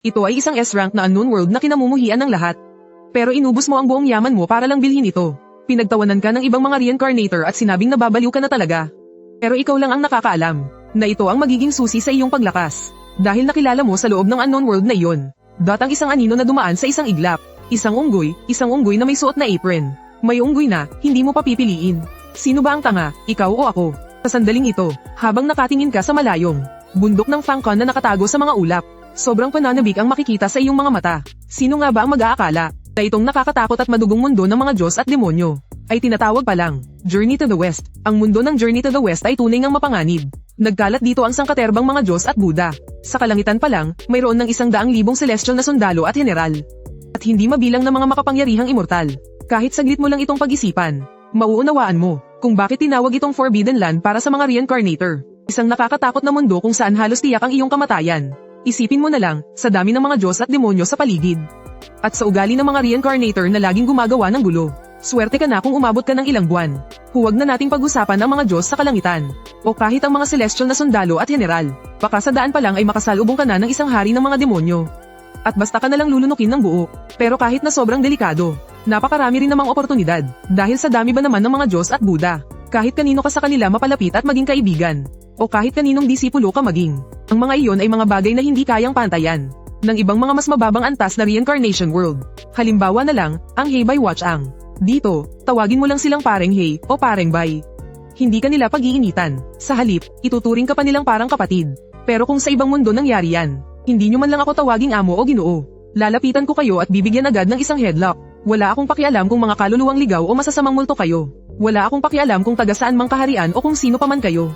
Ito ay isang S-rank na unknown world na kinamumuhian ng lahat. Pero inubos mo ang buong yaman mo para lang bilhin ito. Pinagtawanan ka ng ibang mga reincarnator at sinabing nababaliw ka na talaga. Pero ikaw lang ang nakakaalam na ito ang magiging susi sa iyong paglakas. Dahil nakilala mo sa loob ng unknown world na iyon. Ang isang anino na dumaan sa isang iglap. Isang unggoy na may suot na apron. May unggoy na, hindi mo papipiliin. Sino ba ang tanga, ikaw o ako? Sa sandaling ito, habang nakatingin ka sa malayong bundok ng Fangcon na nakatago sa mga ulap, sobrang pananabik ang makikita sa iyong mga mata. Sino nga ba ang mag-aakala na itong nakakatakot at madugong mundo ng mga Diyos at demonyo ay tinatawag pa lang Journey to the West? Ang mundo ng Journey to the West ay tunay ngang mapanganib. Nagkalat dito ang sangkaterbang mga Diyos at Buddha. Sa kalangitan pa lang, mayroon ng 100,000 celestial na sundalo at general. At hindi mabilang na mga makapangyarihang immortal. Kahit saglit mo lang itong pag-isipan, mauunawaan mo kung bakit tinawag itong Forbidden Land para sa mga reincarnator. Isang nakakatakot na mundo kung saan halos tiyak ang iyong kamatayan. Isipin mo na lang, sa dami ng mga Diyos at demonyo sa paligid. At sa ugali ng mga reincarnator na laging gumagawa ng gulo. Swerte ka na kung umabot ka ng ilang buwan. Huwag na nating pag-usapan ang mga Diyos sa kalangitan. O kahit ang mga celestial na sundalo at general. Baka sa daan pa lang ay makasalubong ka na ng isang hari ng mga demonyo. At basta ka na lang lulunukin ng buo. Pero kahit na sobrang delikado, napakarami rin namang oportunidad. Dahil sa dami ba naman ng mga Diyos at Buddha. Kahit kanino ka sa kanila mapalapit at maging kaibigan. O kahit kaninong disipulo ka maging. Ang mga iyon ay mga bagay na hindi kayang pantayan ng ibang mga mas mababang antas na reincarnation world. Halimbawa na lang, ang Heibei Watch Ang. Dito, tawagin mo lang silang pareng Hei o pareng Bai. Hindi ka nila pag-iinitan. Sa halip, ituturing ka pa nilang parang kapatid. Pero kung sa ibang mundo nangyari yan, hindi nyo man lang ako tawaging amo o ginoo. Lalapitan ko kayo at bibigyan agad ng isang headlock. Wala akong pakialam kung mga kaluluwang ligaw o masasamang multo kayo. Wala akong pakialam kung taga saan mang kaharian o kung sino pa man kayo.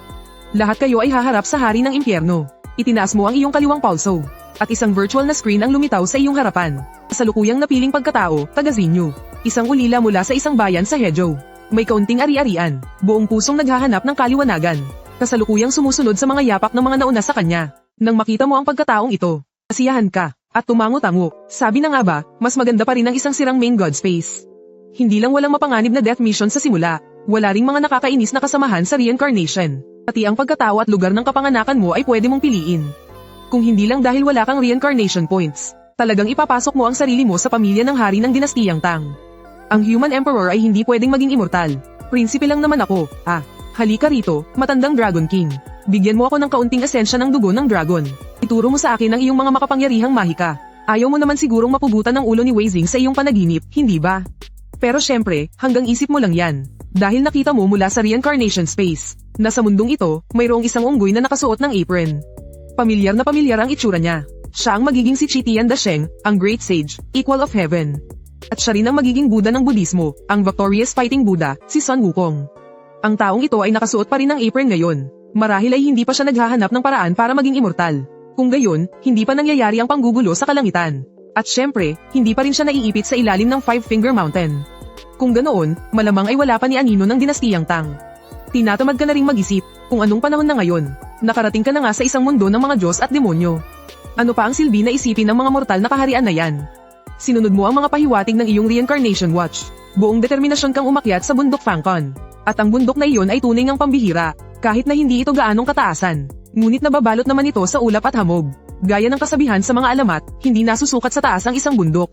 Lahat kayo ay haharap sa hari ng impyerno. Itinaas mo ang iyong kaliwang pulso. At isang virtual na screen ang lumitaw sa iyong harapan. Kasalukuyang napiling pagkatao, taga Zinyu. Isang ulila mula sa isang bayan sa Hezhou. May kaunting ari-arian, buong pusong naghahanap ng kaliwanagan. Kasalukuyang sumusunod sa mga yapak ng mga nauna sa kanya. Nang makita mo ang pagkataong ito, kasiyahan ka, at tumango-tango. Sabi na nga ba, mas maganda pa rin ang isang sirang main god space. Hindi lang walang mapanganib na death mission sa simula, wala ring mga nakakainis na kasamahan sa reincarnation. Pati ang pagkatao at lugar ng kapanganakan mo ay pwede mong piliin. Kung hindi lang dahil wala kang reincarnation points, talagang ipapasok mo ang sarili mo sa pamilya ng hari ng dinastiyang Tang. Ang Human Emperor ay hindi pwedeng maging immortal. Prinsipe lang naman ako. Halika rito, matandang Dragon King. Bigyan mo ako ng kaunting esensya ng dugo ng dragon. Ituro mo sa akin ang iyong mga makapangyarihang mahika. Ayaw mo naman sigurong mapubutan ng ulo ni Wei Jing sa iyong panaginip, hindi ba? Pero syempre, hanggang isip mo lang yan. Dahil nakita mo mula sa reincarnation space, na sa mundong ito, mayroong isang unggoy na nakasuot ng apron. Pamilyar na pamilyar ang itsura niya. Siya ang magiging si Chitian Dasheng, ang Great Sage, Equal of Heaven. At siya rin ang magiging Buddha ng Budismo, ang Victorious Fighting Buddha, si Sun Wukong. Ang taong ito ay nakasuot pa rin ng apron ngayon. Marahil ay hindi pa siya naghahanap ng paraan para maging immortal. Kung gayon, hindi pa nangyayari ang panggugulo sa kalangitan. At syempre, hindi pa rin siya naiipit sa ilalim ng Five Finger Mountain. Kung ganoon, malamang ay wala pa ni anino ng dinastiyang Tang. Tinatamad ka na ring mag-isip, kung anong panahon na ngayon. Nakarating ka na nga sa isang mundo ng mga Diyos at demonyo. Ano pa ang silbi na isipin ng mga mortal na kaharian na yan? Sinunod mo ang mga pahiwatig ng iyong reincarnation watch. Buong determinasyon kang umakyat sa bundok Fangcon. At ang bundok na iyon ay tunay ngang pambihira, kahit na hindi ito gaanong kataasan. Ngunit nababalot naman ito sa ulap at hamog. Gaya ng kasabihan sa mga alamat, hindi nasusukat sa taas ang isang bundok.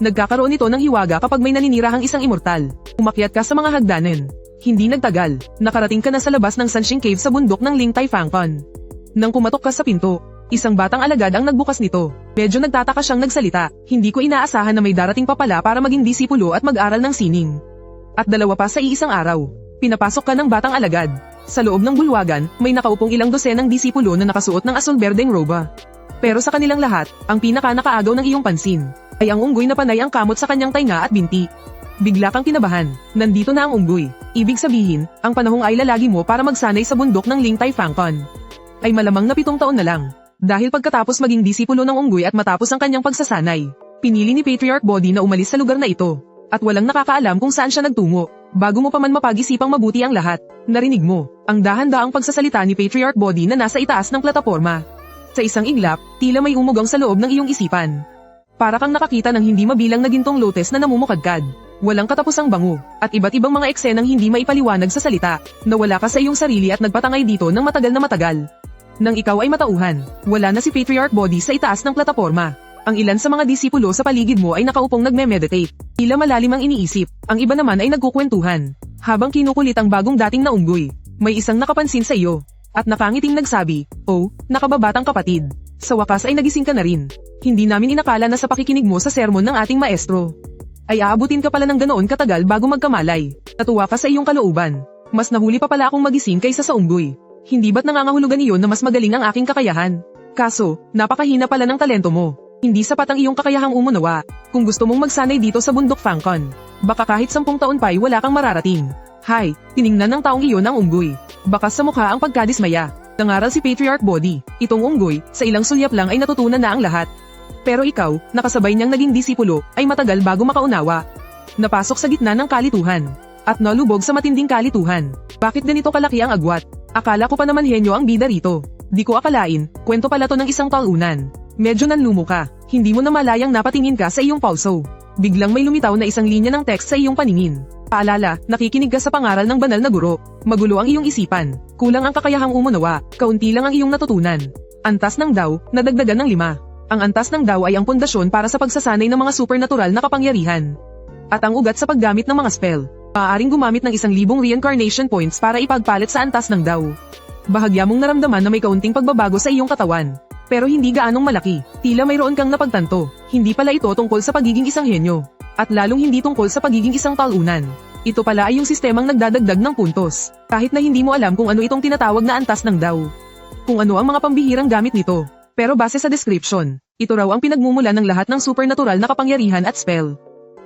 Nagkakaroon ito ng hiwaga kapag may naninirahang isang immortal. Umakyat ka sa mga hagdanan. Hindi nagtagal, nakarating ka na sa labas ng Sanxing Cave sa bundok ng Lingtai Fangcon. Nang kumatok ka sa pinto, isang batang alagad ang nagbukas nito. Medyo nagtataka siyang nagsalita, hindi ko inaasahan na may darating pa pala para maging disipulo at mag-aral ng sining. At dalawa pa sa iisang araw. Pinapasok ka ng batang alagad. Sa loob ng bulwagan, may nakaupong ilang dosenang disipulo na nakasuot ng asul berdeng roba. Pero sa kanilang lahat, ang pinaka-nakaagaw ng iyong pansin ay ang unggoy na panay ang kamot sa kanyang tainga at binti. Bigla kang kinabahan, nandito na ang unggoy. Ibig sabihin, ang panahong ay lalagi mo para magsanay sa bundok ng Lingtai Fangcon. Ay malamang na 7 taon na lang. Dahil pagkatapos maging disipulo ng unggoy at matapos ang kanyang pagsasanay, pinili ni Patriarch Bodhi na umalis sa lugar na ito. At walang nakakaalam kung saan siya nagtungo. Bago mo pa man mapag-isipang mabuti ang lahat, narinig mo ang dahan-daang pagsasalita ni Patriarch Bodhi na nasa itaas ng plataporma. Sa isang iglap, tila may umugang sa loob ng iyong isipan. Para kang nakakita ng hindi mabilang na gintong lotes na namumukadkad. Walang katapusang bango, at iba't ibang mga eksenang hindi maipaliwanag sa salita. Nawala ka sa iyong sarili at nagpatangay dito ng matagal na matagal. Nang ikaw ay matauhan, wala na si Patriarch Bodhi sa itaas ng plataporma. Ang ilan sa mga disipulo sa paligid mo ay nakaupong nagme-meditate. Tila malalim ang iniisip, ang iba naman ay nagkukwentuhan. Habang kinukulit ang bagong dating na unggoy, may isang nakapansin sa iyo. At nakangiting nagsabi, "Oh, nakababatang kapatid. Sa wakas ay nagising ka na rin. Hindi namin inakala na sa pakikinig mo sa sermon ng ating maestro ay aabutin ka pala ng ganoon katagal bago magkamalay. Natuwa ka sa iyong kalooban. Mas nahuli pa pala akong magising kaysa sa unggoy. Hindi ba't nangangahulugan iyon na mas magaling ang aking kakayahan? Kaso, napakahina pala ng talento mo. Hindi sapat ang iyong kakayahang umunawa. Kung gusto mong magsanay dito sa bundok Fangcon, baka kahit 10 taon pa ay wala kang mararating." Hay, tiningnan ng taong iyon ang unggoy. Bakas sa mukha ang pagkadismaya. Nangaral si Patriarch Body, itong unggoy, sa ilang sulyap lang ay natutunan na ang lahat. Pero ikaw, nakasabay niyang naging disipulo, ay matagal bago makaunawa. Napasok sa gitna ng kalituhan. At nalubog sa matinding kalituhan. Bakit ganito kalaki ang agwat? Akala ko pa naman henyo ang bida rito. Di ko akalain, kwento pala to ng isang talunan. Medyo nanlumo ka, hindi mo na malayang napatingin ka sa iyong pulso. Biglang may lumitaw na isang linya ng text sa iyong paningin. Paalala, nakikinig ka sa pangaral ng banal na guro. Magulo ang iyong isipan. Kulang ang kakayahang umunawa, kaunti lang ang iyong natutunan. Antas ng daw, nadagdagan ng 5. Ang antas ng daw ay ang pundasyon para sa pagsasanay ng mga supernatural na kapangyarihan. At ang ugat sa paggamit ng mga spell. Maaaring gumamit ng 1,000 reincarnation points para ipagpalit sa antas ng daw. Bahagya mong naramdaman na may kaunting pagbabago sa iyong katawan. Pero hindi gaanong malaki, tila mayroon kang napagtanto. Hindi pala ito tungkol sa pagiging isang henyo. At lalong hindi tungkol sa pagiging isang talunan. Ito pala ay yung sistemang nagdadagdag ng puntos. Kahit na hindi mo alam kung ano itong tinatawag na antas ng daw. Kung ano ang mga pambihirang gamit nito. Pero base sa description, ito raw ang pinagmumula ng lahat ng supernatural na kapangyarihan at spell.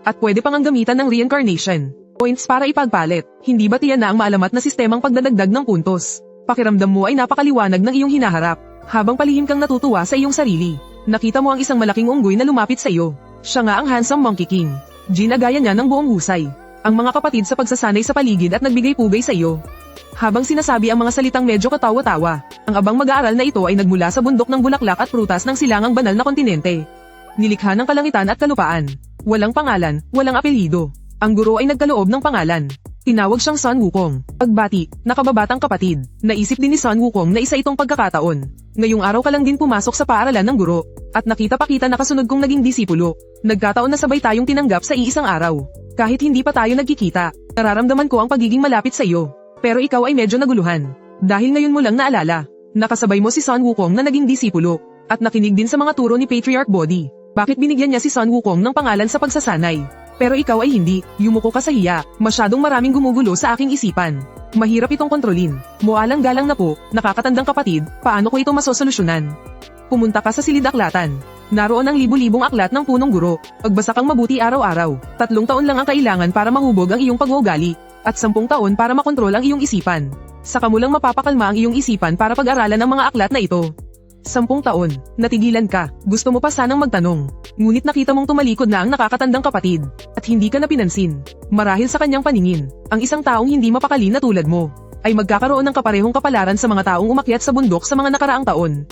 At pwede pang ang gamitan ng reincarnation points para ipagpalit. Hindi ba tiyan na ang maalamat na sistemang pagdadagdag ng puntos? Pakiramdam mo ay napakaliwanag ng iyong hinaharap. Habang palihim kang natutuwa sa iyong sarili, nakita mo ang isang malaking unggoy na lumapit sa iyo. Siya nga ang handsome Monkey King. Ginagaya niya ng buong husay. Ang mga kapatid sa pagsasanay sa paligid at nagbigay pugay sa iyo. Habang sinasabi ang mga salitang medyo katawa-tawa, ang abang mag-aaral na ito ay nagmula sa bundok ng bulaklak at prutas ng silangang banal na kontinente. Nilikha ng kalangitan at kalupaan. Walang pangalan, walang apelyido. Ang guro ay nagkaloob ng pangalan. Tinawag siyang Sun Wukong. Pagbati, nakababatang kapatid. Naisip din ni Sun Wukong na isa itong pagkakataon. Ngayong araw ka lang din pumasok sa paaralan ng guro. At nakita pa kita na kasunod kong naging disipulo. Nagkataon na sabay tayong tinanggap sa iisang araw. Kahit hindi pa tayo nagkikita, nararamdaman ko ang pagiging malapit sa iyo. Pero ikaw ay medyo naguluhan. Dahil ngayon mo lang naalala. Nakasabay mo si Sun Wukong na naging disipulo. At nakinig din sa mga turo ni Patriarch Body. Bakit binigyan niya si Sun Wukong ng pangalan sa pagsasanay? Pero ikaw ay hindi, yumuko ka sa hiya, masyadong maraming gumugulo sa aking isipan. Mahirap itong kontrolin. Mualang-galang na po, nakakatandang kapatid, paano ko ito masosolusyonan? Pumunta ka sa silid-aklatan. Naroon ang libu-libong aklat ng punong guro. Pagbasa kang mabuti araw-araw. 3 taon lang ang kailangan para mahubog ang iyong pag-uugali. At 10 taon para makontrol ang iyong isipan. Saka mo lang mapapakalma ang iyong isipan para pag-aralan ng mga aklat na ito. 10 taon, natigilan ka, gusto mo pa sanang magtanong. Ngunit nakita mong tumalikod na ang nakakatandang kapatid, at hindi ka na pinansin. Marahil sa kanyang paningin, ang isang taong hindi mapakali na tulad mo, ay magkakaroon ng kaparehong kapalaran sa mga taong umakyat sa bundok sa mga nakaraang taon.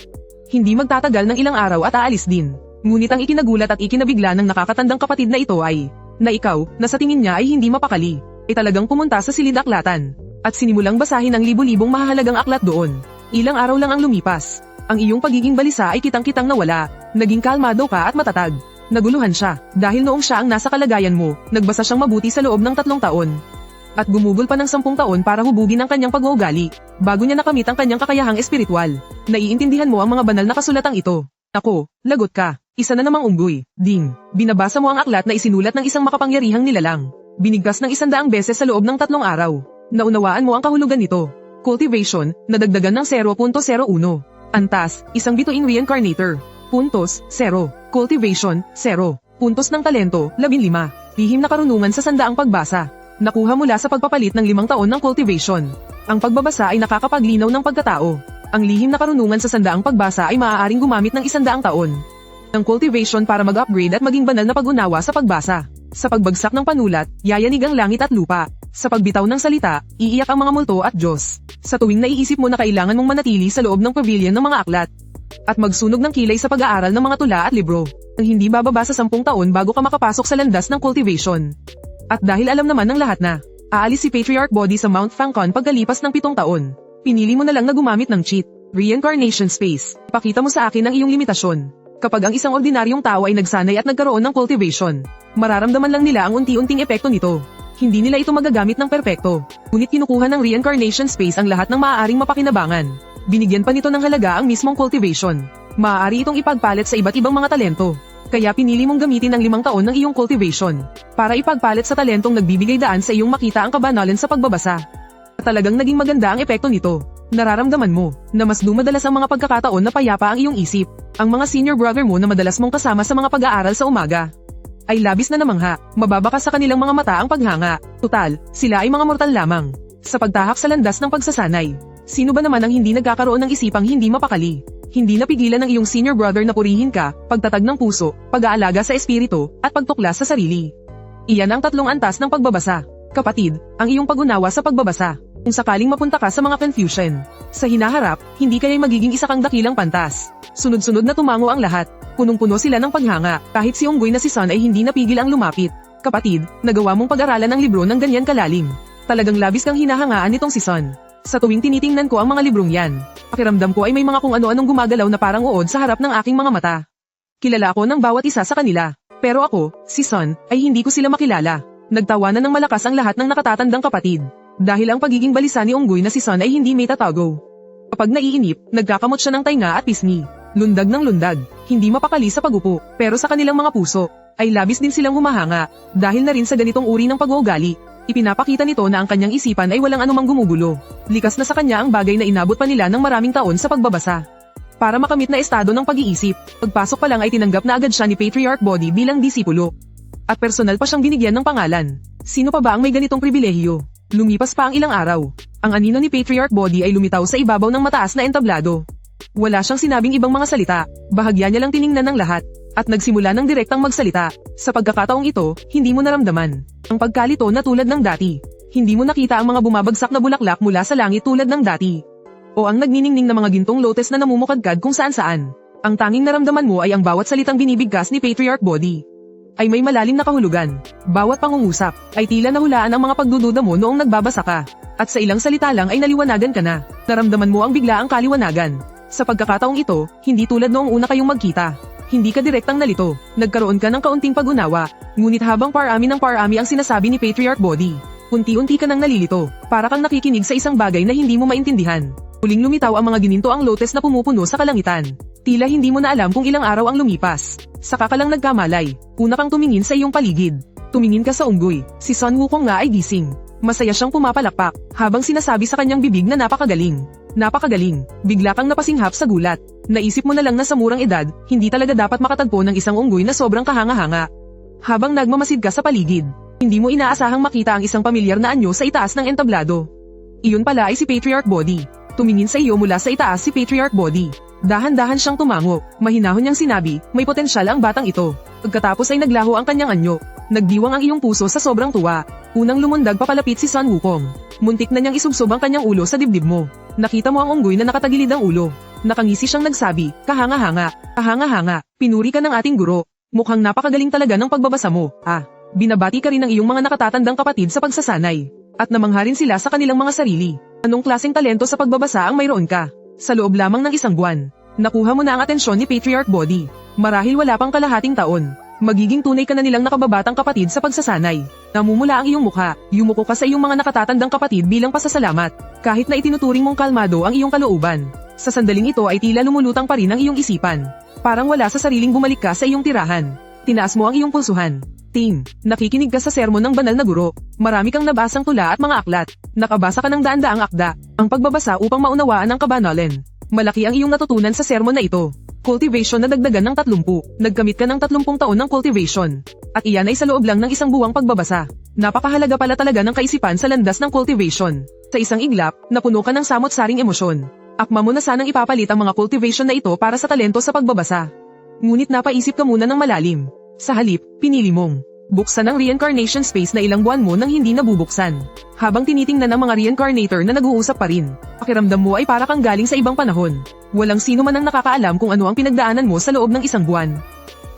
Hindi magtatagal ng ilang araw at aalis din. Ngunit ang ikinagulat at ikinabigla ng nakakatandang kapatid na ito ay, na ikaw, na sa tingin niya ay hindi mapakali, ay talagang pumunta sa silid-aklatan, at sinimulang basahin ang libu-libong mahahalagang aklat doon. Ilang araw lang ang lumipas. Ang iyong pagiging balisa ay kitang-kitang nawala. Naging kalmado ka at matatag. Naguluhan siya, dahil noong siya ang nasa kalagayan mo, nagbasa siyang mabuti sa loob ng 3 taon. At gumugol pa ng 10 taon para hubugin ang kanyang pag-uugali, bago niya nakamit ang kanyang kakayahang espiritual. Naiintindihan mo ang mga banal na kasulatang ito. Ako, lagot ka, isa na namang unggoy. Ding, binabasa mo ang aklat na isinulat ng isang makapangyarihang nilalang. Binigkas ng 100 beses sa loob ng 3 araw. Naunawaan mo ang kahulugan nito. Cultivation, nadagdagan ng 0.01. Antas, isang bituing reincarnator. Puntos, 0. Cultivation, 0. Puntos ng talento, 15. Lihim na karunungan sa sandaang pagbasa. Nakuha mula sa pagpapalit ng 5 taon ng cultivation. Ang pagbabasa ay nakakapaglinaw ng pagkatao. Ang lihim na karunungan sa sandaang pagbasa ay maaaring gumamit ng 100 taon ng cultivation para mag-upgrade at maging banal na pag-unawa sa pagbasa. Sa pagbagsak ng panulat, yayanig ang langit at lupa. Sa pagbitaw ng salita, iiyak ang mga multo at Diyos. Sa tuwing naiisip mo na kailangan mong manatili sa loob ng pavilion ng mga aklat. At magsunog ng kilay sa pag-aaral ng mga tula at libro. Ang hindi bababa sa 10 taon bago ka makapasok sa landas ng cultivation. At dahil alam naman ng lahat na, aalis si Patriarch Body sa Mount Fangcon pagkalipas ng 7 taon. Pinili mo na lang na gumamit ng cheat, reincarnation space. Pakita mo sa akin ang iyong limitasyon. Kapag ang isang ordinaryong tao ay nagsanay at nagkaroon ng cultivation, mararamdaman lang nila ang unti-unting epekto nito. Hindi nila ito magagamit ng perpekto. Ngunit kinukuha ng reincarnation space ang lahat ng maaaring mapakinabangan. Binigyan pa nito ng halaga ang mismong cultivation. Maaari itong ipagpalit sa iba't ibang mga talento. Kaya pinili mong gamitin ang 5 taon ng iyong cultivation para ipagpalit sa talentong nagbibigay daan sa iyong makita ang kabanalan sa pagbabasa. Talagang naging maganda ang epekto nito. Nararamdaman mo na mas dumadalas ang mga pagkakataon na payapa ang iyong isip. Ang mga senior brother mo na madalas mong kasama sa mga pag-aaral sa umaga ay labis na namangha. Mababa ka sa kanilang mga mata ang paghanga. Tutal, sila ay mga mortal lamang. Sa pagtahak sa landas ng pagsasanay, sino ba naman ang hindi nagkakaroon ng isipang hindi mapakali? Hindi napigilan ng iyong senior brother na purihin ka, pagtatag ng puso, pag-aalaga sa espiritu, at pagtuklas sa sarili. Iyan ang 3 antas ng pagbabasa. Kapatid, ang iyong pag-unawa sa pagbabasa. Kung sakaling mapunta ka sa mga confusion sa hinaharap, hindi kaya'y magiging isa kang dakilang pantas. Sunod-sunod na tumango ang lahat. Punong-puno sila ng paghanga, kahit si unggoy na si Sun ay hindi napigil ang lumapit. Kapatid, nagawa mong pag-aralan ang libro ng ganyan kalalim. Talagang labis kang hinahangaan nitong si Sun. Sa tuwing tinitingnan ko ang mga librong yan, pakiramdam ko ay may mga kung ano-anong gumagalaw na parang uod sa harap ng aking mga mata. Kilala ako ng bawat isa sa kanila. Pero ako, si Sun, ay hindi ko sila makilala. Nagtawanan ng malakas ang lahat ng nakatatandang kapatid. Dahil ang pagiging balisa ni unggoy na si Sun ay hindi may tatago. Kapag naiinip, nagkakamot siya ng tainga at pisngi. Lundag ng lundag, hindi mapakali sa pagupo, pero sa kanilang mga puso, ay labis din silang humahanga. Dahil na rin sa ganitong uri ng pag-uugali, ipinapakita nito na ang kanyang isipan ay walang anumang gumugulo. Likas na sa kanya ang bagay na inabot pa nila ng maraming taon sa pagbabasa. Para makamit na estado ng pag-iisip, pagpasok pa lang ay tinanggap na agad siya ni Patriarch Body bilang disipulo. At personal pa siyang binigyan ng pangalan. Sino pa ba ang may ganitong pribilehiyo? Lumipas pa ang ilang araw. Ang anino ni Patriarch Body ay lumitaw sa ibabaw ng mataas na entablado. Wala siyang sinabing ibang mga salita, bahagya niya lang tiningnan ng lahat, at nagsimula ng direktang magsalita. Sa pagkakataong ito, hindi mo naramdaman ang pagkalito na tulad ng dati. Hindi mo nakita ang mga bumabagsak na bulaklak mula sa langit tulad ng dati. O ang nagniningning na mga gintong lotus na namumukadkad kung saan-saan. Ang tanging naramdaman mo ay ang bawat salitang binibigkas ni Patriarch Body ay may malalim na kahulugan. Bawat pangungusap ay tila nahulaan ang mga pagdududa mo noong nagbabasa ka. At sa ilang salita lang ay naliwanagan ka na. Naramdaman mo ang biglaang kaliwanagan. Sa pagkakataong ito, hindi tulad noong una kayong magkita. Hindi ka direktang nalito. Nagkaroon ka ng kaunting pag-unawa. Ngunit habang parami ng parami ang sinasabi ni Patriarch Body, unti-unti ka nang nalilito. Para kang nakikinig sa isang bagay na hindi mo maintindihan. Huling lumitaw ang mga gininto ang lotus na pumupuno sa kalangitan. Tila hindi mo na alam kung ilang araw ang lumipas. Saka ka lang nagkamalay. Una kang tumingin sa iyong paligid. Tumingin ka sa unggoy. Si Sun Wukong nga ay gising. Masaya siyang pumapalakpak, habang sinasabi sa kanyang bibig na napakagaling. Napakagaling. Bigla kang napasinghap sa gulat. Naisip mo na lang na sa murang edad, hindi talaga dapat makatagpo ng isang unggoy na sobrang kahanga-hanga. Habang nagmamasid ka sa paligid, hindi mo inaasahang makita ang isang pamilyar na anyo sa itaas ng entablado. Iyon pala ay si Patriarch Body. Tumingin sa iyo mula sa itaas si Patriarch Body. Dahan-dahan siyang tumango. Mahinahon niyang sinabi, may potensyal ang batang ito. Pagkatapos ay naglaho ang kanyang anyo. Nagdiwang ang iyong puso sa sobrang tuwa. Unang lumundag papalapit si Sun Wukong. Muntik na niyang isubsob ang kanyang ulo sa dibdib mo. Nakita mo ang unggoy na nakatagilid ang ulo. Nakangisi siyang nagsabi, kahanga-hanga, kahanga-hanga, pinuri ka ng ating guro. Mukhang napakagaling talaga ng pagbabasa mo. Binabati ka rin ng iyong mga nakatatandang kapatid sa pagsasanay. At namangha rin sila sa kanilang mga sarili. Anong klaseng talento sa pagbabasa ang mayroon ka? Sa loob lamang ng isang buwan, nakuha mo na ang atensyon ni Patriarch Body. Marahil wala pang kalahating taon, magiging tunay ka na nilang nakababatang kapatid sa pagsasanay. Namumula ang iyong mukha, yumuko ka sa iyong mga nakatatandang kapatid bilang pasasalamat. Kahit na itinuturing mong kalmado ang iyong kalooban, sa sandaling ito ay tila lumulutang pa rin ang iyong isipan. Parang wala sa sariling bumalik ka sa iyong tirahan. Tinaas mo ang iyong pulsuhan. Team, nakikinig ka sa sermon ng banal na guro. Marami kang nabasang tula at mga aklat. Nakabasa ka ng daan-daang akda. Ang pagbabasa upang maunawaan ang kabanalan. Malaki ang iyong natutunan sa sermon na ito. Cultivation na dagdagan ng 30. Nagkamit ka ng 30 taon ng cultivation. At iyan ay sa loob lang ng isang buwang pagbabasa. Napakahalaga pala talaga ng kaisipan sa landas ng cultivation. Sa isang iglap, napuno ka ng samot-saring emosyon. Akma mo na sanang ipapalit ang mga cultivation na ito para sa talento sa pagbabasa. Ngunit napaisip ka muna ng malalim. Sa halip, pinili mong buksan ang reincarnation space na ilang buwan mo nang hindi nabubuksan. Habang tinitingnan ang mga reincarnator na nag-uusap pa rin, pakiramdam mo ay para kang galing sa ibang panahon. Walang sino man ang nakakaalam kung ano ang pinagdaanan mo sa loob ng isang buwan.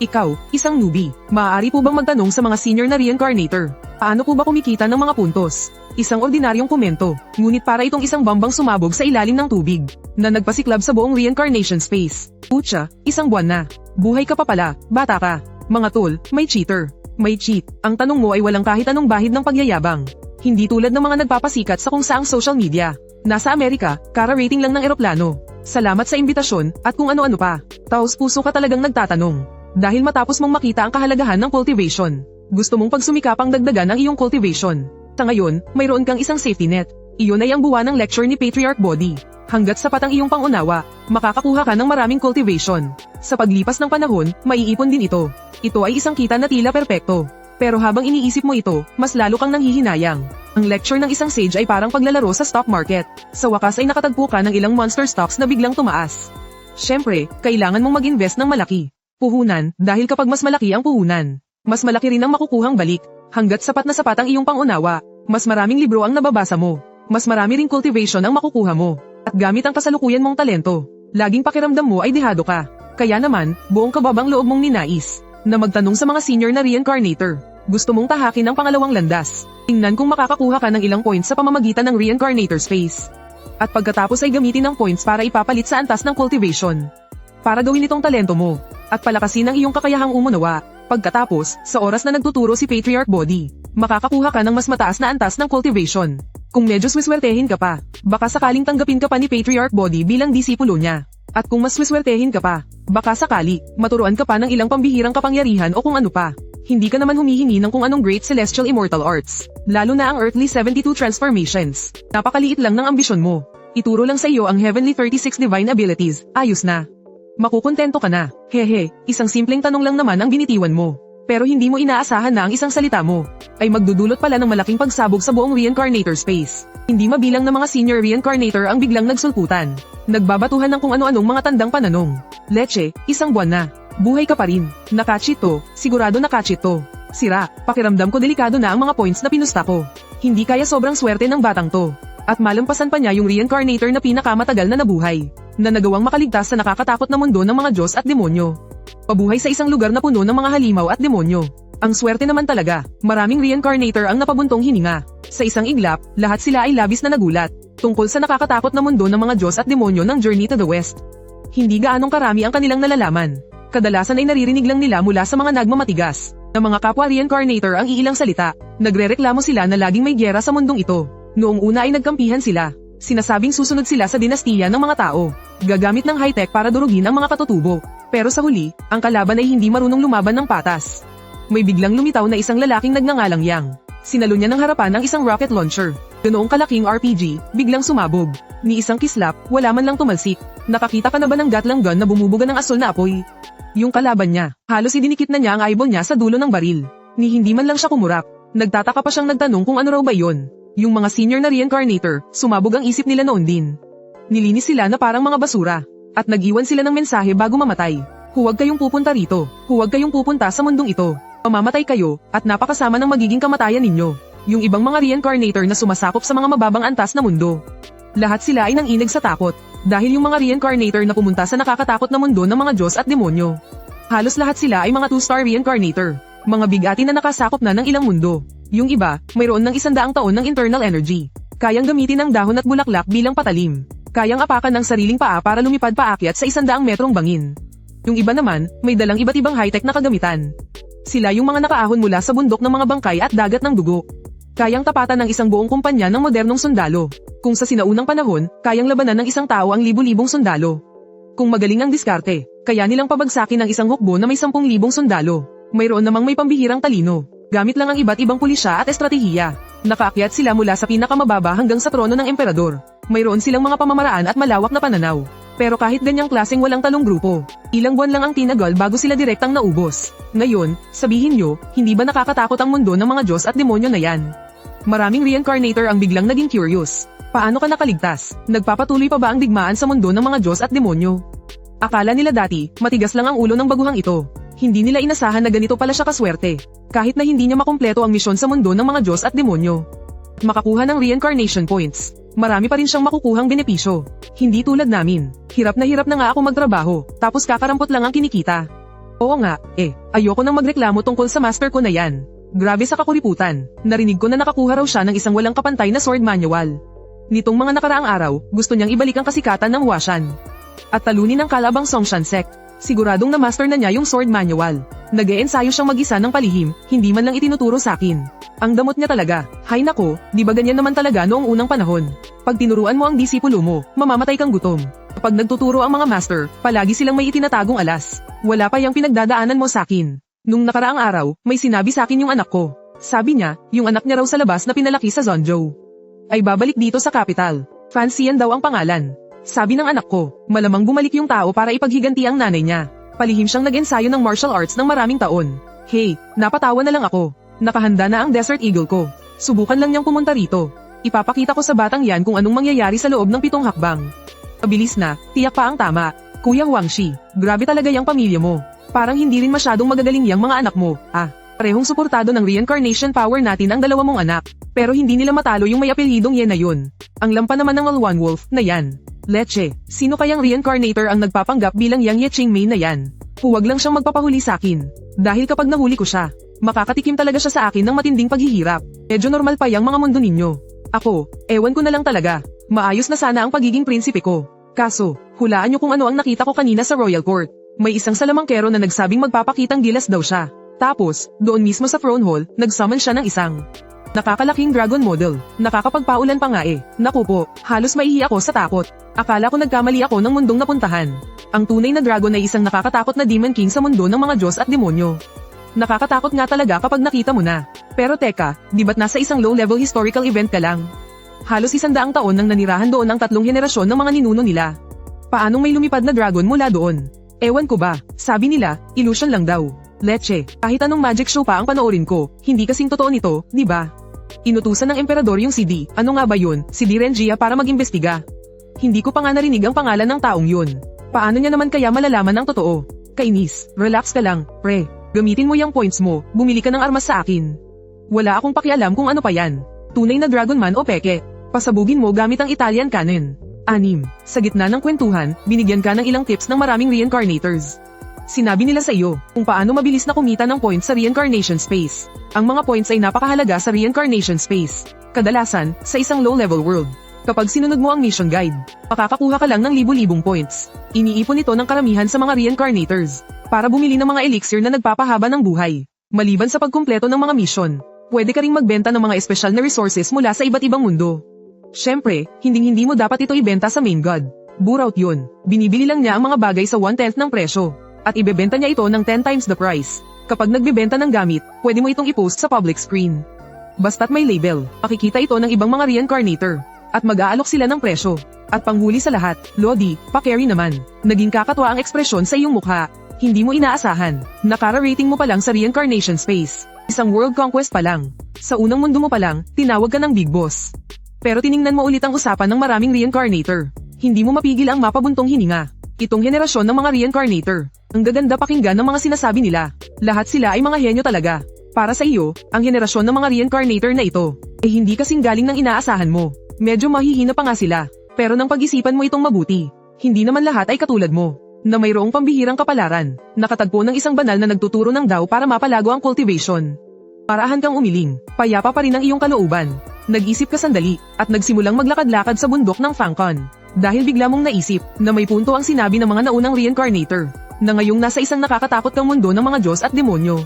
Ikaw, isang newbie, maaari po bang magtanong sa mga senior na reincarnator? Paano po ba kumikita ng mga puntos? Isang ordinaryong komento, ngunit para itong isang bambang sumabog sa ilalim ng tubig. na nagpasiklab sa buong reincarnation space. Pucha, isang buwan na. Buhay ka pa pala, bata ka. Mga tol, may cheater. May cheat. Ang tanong mo ay walang kahit anong bahid ng pagyayabang. Hindi tulad ng mga nagpapasikat sa kung saang social media. Nasa Amerika, kara-rating lang ng eroplano. Salamat sa imbitasyon, at kung ano-ano pa. Taos puso ka talagang nagtatanong. Dahil matapos mong makita ang kahalagahan ng cultivation. Gusto mong pagsumikapang dagdagan ang iyong cultivation. Sa ngayon, mayroon kang isang safety net. Iyon ay ang buwanang lecture ni Patriarch Body. Hanggat sapat ang iyong pangunawa, makakakuha ka ng maraming cultivation. Sa paglipas ng panahon, maiipon din ito. Ito ay isang kita na tila perpekto. Pero habang iniisip mo ito, mas lalo kang nanghihinayang. Ang lecture ng isang sage ay parang paglalaro sa stock market. Sa wakas ay nakatagpo ka ng ilang monster stocks na biglang tumaas. Siyempre, kailangan mong mag-invest ng malaki. Puhunan, dahil kapag mas malaki ang puhunan, mas malaki rin ang makukuhang balik. Hanggat sapat na sapat ang iyong pangunawa, mas maraming libro ang nababasa mo. Mas marami ring cultivation ang makukuha mo. At gamit ang kasalukuyan mong talento, laging pakiramdam mo ay dehado ka. Kaya naman, buong kababang loob mong ninais na magtanong sa mga senior na reincarnator. Gusto mong tahakin ang pangalawang landas. Tingnan kung makakakuha ka ng ilang points sa pamamagitan ng reincarnator space. At pagkatapos ay gamitin ang points para ipapalit sa antas ng cultivation. Para gawin itong talento mo, at palakasin ang iyong kakayahang umunawa. Pagkatapos, sa oras na nagtuturo si Patriarch Body, makakakuha ka ng mas mataas na antas ng cultivation. Kung medyo swiswertehin ka pa, baka sakaling tanggapin ka pa ni Patriarch Body bilang disipulo niya. At kung mas swiswertehin ka pa, baka sakali, maturuan ka pa ng ilang pambihirang kapangyarihan o kung ano pa. Hindi ka naman humihingi ng kung anong great celestial immortal arts, lalo na ang earthly 72 transformations. Napakaliit lang ng ambisyon mo. Ituro lang sa iyo ang heavenly 36 divine abilities, ayos na. Makukontento ka na. Hehe, isang simpleng tanong lang naman ang binitiwan mo. Pero hindi mo inaasahan na ang isang salita mo ay magdudulot pala ng malaking pagsabog sa buong reincarnator space. Hindi mabilang na mga senior reincarnator ang biglang nagsulputan. Nagbabatuhan ng kung ano-anong mga tandang pananong. Leche, isang buwan na. Buhay ka pa rin. Nakachit to, sigurado nakachit to. Sira, pakiramdam ko delikado na ang mga points na pinusta ko. Hindi kaya sobrang swerte ng batang to. At malampasan pa niya yung reincarnator na pinakamatagal na nabuhay, na nagawang makaligtas sa nakakatakot na mundo ng mga Diyos at demonyo. Pabuhay sa isang lugar na puno ng mga halimaw at demonyo. Ang swerte naman talaga, maraming reincarnator ang napabuntong hininga. Sa isang iglap, lahat sila ay labis na nagulat, tungkol sa nakakatakot na mundo ng mga Diyos at demonyo ng Journey to the West. Hindi gaanong karami ang kanilang nalalaman. Kadalasan ay naririnig lang nila mula sa mga nagmamatigas, na mga kapwa reincarnator ang iilang salita. Nagrereklamo sila na laging may gyera sa mundong ito. Noong una ay nagkampihan sila. Sinasabing susunod sila sa dinastiya ng mga tao, gagamit ng high-tech para durugin ang mga katutubo. Pero sa huli, ang kalaban ay hindi marunong lumaban ng patas. May biglang lumitaw na isang lalaking nagngangalang Yang. Sinalo niya ng harapan ng isang rocket launcher. Ganoong kalaking RPG, biglang sumabog. Ni isang kislap, wala man lang tumalsik. Nakakita ka na ba ng gatlang gun na bumubuga ng asul na apoy? Yung kalaban niya, halos idinikit na niya ang eyeball niya sa dulo ng baril. Ni hindi man lang siya kumurap. Nagtataka pa siyang nagtanong kung ano raw ba yon. Yung mga senior na reincarnator, sumabog ang isip nila noon din. Nilinis sila na parang mga basura. At nag-iwan sila ng mensahe bago mamatay. Huwag kayong pupunta rito. Huwag kayong pupunta sa mundong ito. Mamamatay kayo, at napakasama ng magiging kamatayan ninyo. Yung ibang mga reincarnator na sumasakop sa mga mababang antas na mundo. Lahat sila ay nanginig sa takot. Dahil yung mga reincarnator na pumunta sa nakakatakot na mundo ng mga Diyos at demonyo. Halos lahat sila ay mga 2-star reincarnator. Mga bigati na nakasakop na ng ilang mundo. Yung iba, mayroon ng 100 taon ng internal energy. Kayang gamitin ang dahon at bulaklak bilang patalim. Kayang apakan ng sariling paa para lumipad paakyat sa 100 metrong bangin. Yung iba naman, may dalang iba't ibang high-tech na kagamitan. Sila yung mga nakaahon mula sa bundok ng mga bangkay at dagat ng dugo. Kayang tapatan ng isang buong kumpanya ng modernong sundalo. Kung sa sinaunang panahon, kayang labanan ng isang tao ang libu-libong sundalo. Kung magaling ang diskarte, kaya nilang pabagsakin ng isang hukbo na may 10,000 sundalo. Mayroon namang may pambihirang talino. Gamit lang ang iba't ibang pulisya at estratehiya. Nakaakyat sila mula sa pinakamababa hanggang sa trono ng emperador. Mayroon silang mga pamamaraan at malawak na pananaw. Pero kahit ganyang klaseng walang talong grupo, ilang buwan lang ang tinagal bago sila direktang naubos. Ngayon, sabihin nyo, hindi ba nakakatakot ang mundo ng mga Diyos at demonyo na yan? Maraming reincarnator ang biglang naging curious. Paano ka nakaligtas? Nagpapatuloy pa ba ang digmaan sa mundo ng mga Diyos at demonyo? Akala nila dati, matigas lang ang ulo ng baguhang ito. Hindi nila inasahan na ganito pala siya kaswerte. Kahit na hindi niya makumpleto ang misyon sa mundo ng mga Diyos at demonyo. Makakuha ng reincarnation points. Marami pa rin siyang makukuhang benepisyo. Hindi tulad namin. Hirap na nga ako magtrabaho, tapos kakarampot lang ang kinikita. Oo nga, ayoko nang magreklamo tungkol sa master ko na yan. Grabe sa kakuriputan. Narinig ko na nakakuha raw siya ng isang walang kapantay na sword manual. Nitong mga nakaraang araw, gusto niyang ibalik ang kasikatan ng Huashan. At talunin ang kalabang Songshan sect. Siguradong na-master na niya yung sword manual. Nag-e-ensayo siyang mag-isa ng palihim, hindi man lang itinuturo sa akin. Ang damot niya talaga. Hay nako, di ba ganyan naman talaga noong unang panahon? Pag tinuruan mo ang disipulo mo, mamamatay kang gutom. Kapag nagtuturo ang mga master, palagi silang may itinatagong alas. Wala pa yung pinagdadaanan mo sa akin. Nung nakaraang araw, may sinabi sa akin yung anak ko. Sabi niya, yung anak niya raw sa labas na pinalaki sa Zonjo ay babalik dito sa capital. Fansian daw ang pangalan. Sabi ng anak ko, malamang bumalik yung tao para ipaghiganti ang nanay niya. Palihim siyang nag-ensayo ng martial arts ng maraming taon. Hey, napatawa na lang ako. Nakahanda na ang Desert Eagle ko. Subukan lang niyang pumunta rito. Ipapakita ko sa batang yan kung anong mangyayari sa loob ng 7 hakbang. Mabilis na, tiyak pa ang tama. Kuya Huangshi, grabe talaga yung pamilya mo. Parang hindi rin masyadong magagaling yang mga anak mo. Parehong suportado ng reincarnation power natin ang dalawa mong anak. Pero hindi nila matalo yung may apelyidong Yen na yun. Ang lampa naman ng Alwan Wolf na yan. Leche, sino kayang reincarnator ang nagpapanggap bilang Yang Yechingmei na yan? Huwag lang siyang magpapahuli sa akin. Dahil kapag nahuli ko siya, makakatikim talaga siya sa akin ng matinding paghihirap. Medyo normal pa yung mga mundo ninyo. Ako, ewan ko na lang talaga. Maayos na sana ang pagiging prinsipe ko. Kaso, hulaan niyo kung ano ang nakita ko kanina sa Royal Court. May isang salamangkero na nagsabing magpapakitang gilas daw siya. Tapos, doon mismo sa throne hall, nagsummon siya ng isang nakakalaking dragon model. Nakakapagpaulan pa nga eh. Naku po, halos maihi ako sa takot. Akala ko nagkamali ako ng mundong napuntahan. Ang tunay na dragon ay isang nakakatakot na demon king sa mundo ng mga Diyos at demonyo. Nakakatakot nga talaga kapag nakita mo na. Pero teka, di ba't nasa isang low-level historical event ka lang? Halos 100 taon nang nanirahan doon ang 3 henerasyon ng mga ninuno nila. Paanong may lumipad na dragon mula doon? Ewan ko ba, sabi nila, illusion lang daw. Leche, kahit anong magic show pa ang panoorin ko, hindi kasing totoo nito, di ba? Inutusan ng emperador yung si D, ano nga ba yun, si D. Renjia para mag-imbestiga. Hindi ko pa nga narinig ang pangalan ng taong yun. Paano niya naman kaya malalaman ang totoo? Kainis, relax ka lang, pre. Gamitin mo yung points mo, bumili ka ng armas sa akin. Wala akong pakialam kung ano pa yan. Tunay na dragon man o peke. Pasabugin mo gamit ang Italian cannon. 6. Sa gitna ng kwentuhan, binigyan ka ng ilang tips ng maraming reincarnators. Sinabi nila sa iyo kung paano mabilis na kumita ng points sa reincarnation space. Ang mga points ay napakahalaga sa reincarnation space. Kadalasan, sa isang low-level world. Kapag sinunod mo ang mission guide, makakakuha ka lang ng libu-libong points. Iniipon ito ng karamihan sa mga reincarnators para bumili ng mga elixir na nagpapahaba ng buhay. Maliban sa pagkumpleto ng mga mission, pwede ka ring magbenta ng mga espesyal na resources mula sa iba't ibang mundo. Syempre, hindi mo dapat ito ibenta sa main god. Burout yun. Binibili lang niya ang mga bagay sa 1/10 ng presyo. At ibebenta niya ito ng 10 times the price. Kapag nagbebenta ng gamit, pwede mo itong i-post sa public screen. Basta't may label, makikita ito ng ibang mga reincarnator. At mag-aalok sila ng presyo. At panghuli sa lahat, Lodi, pa-carry naman. Naging kakatwa ang ekspresyon sa iyong mukha. Hindi mo inaasahan. Nakara-rating mo pa lang sa reincarnation space. Isang world conquest pa lang. Sa unang mundo mo pa lang, tinawag ka ng big boss. Pero tiningnan mo ulit ang usapan ng maraming reincarnator. Hindi mo mapigil ang mapabuntong hininga. Itong henerasyon ng mga reincarnator. Ang gaganda pakinggan ng mga sinasabi nila. Lahat sila ay mga henyo talaga. Para sa iyo, ang henerasyon ng mga reincarnator na ito, ay hindi kasing galing ng inaasahan mo. Medyo mahihina pa nga sila. Pero nang pag-isipan mo itong mabuti, hindi naman lahat ay katulad mo. Na mayroong pambihirang kapalaran. Nakatagpo ng isang banal na nagtuturo ng Dao para mapalago ang cultivation. Parahan kang umiling. Payapa pa rin ang iyong kalooban. Nag-isip ka sandali, at nagsimulang maglakad-lakad sa bundok ng Fangcon. Dahil bigla mong naisip, na may punto ang sinabi ng mga naunang reincarnator, na ngayong nasa isang nakakatakot kang mundo ng mga Diyos at demonyo.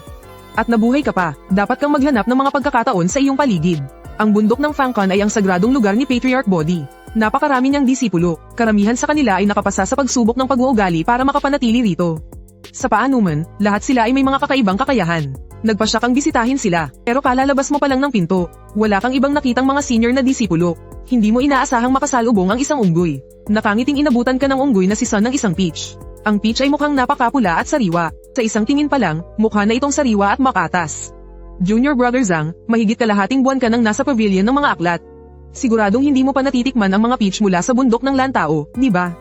At nabuhay ka pa, dapat kang maghanap ng mga pagkakataon sa iyong paligid. Ang bundok ng Fangcon ay ang sagradong lugar ni Patriarch Bodhi. Napakarami niyang disipulo, karamihan sa kanila ay nakapasa sa pagsubok ng pag-uugali para makapanatili rito. Sa paanuman, lahat sila ay may mga kakaibang kakayahan. Nagpasya kang bisitahin sila, pero kalalabas mo pa lang ng pinto, wala kang ibang nakitang mga senior na disipulo. Hindi mo inaasahang makasalubong ang isang unggoy. Nakangiting inabutan ka ng unggoy na si Son ng isang peach. Ang peach ay mukhang napakapula at sariwa. Sa isang tingin pa lang, mukha na itong sariwa at makatas. Junior Brother Zhang, mahigit kalahating buwan ka nang nasa pavilion ng mga aklat. Siguradong hindi mo pa natitikman ang mga peach mula sa bundok ng Lantao, di ba?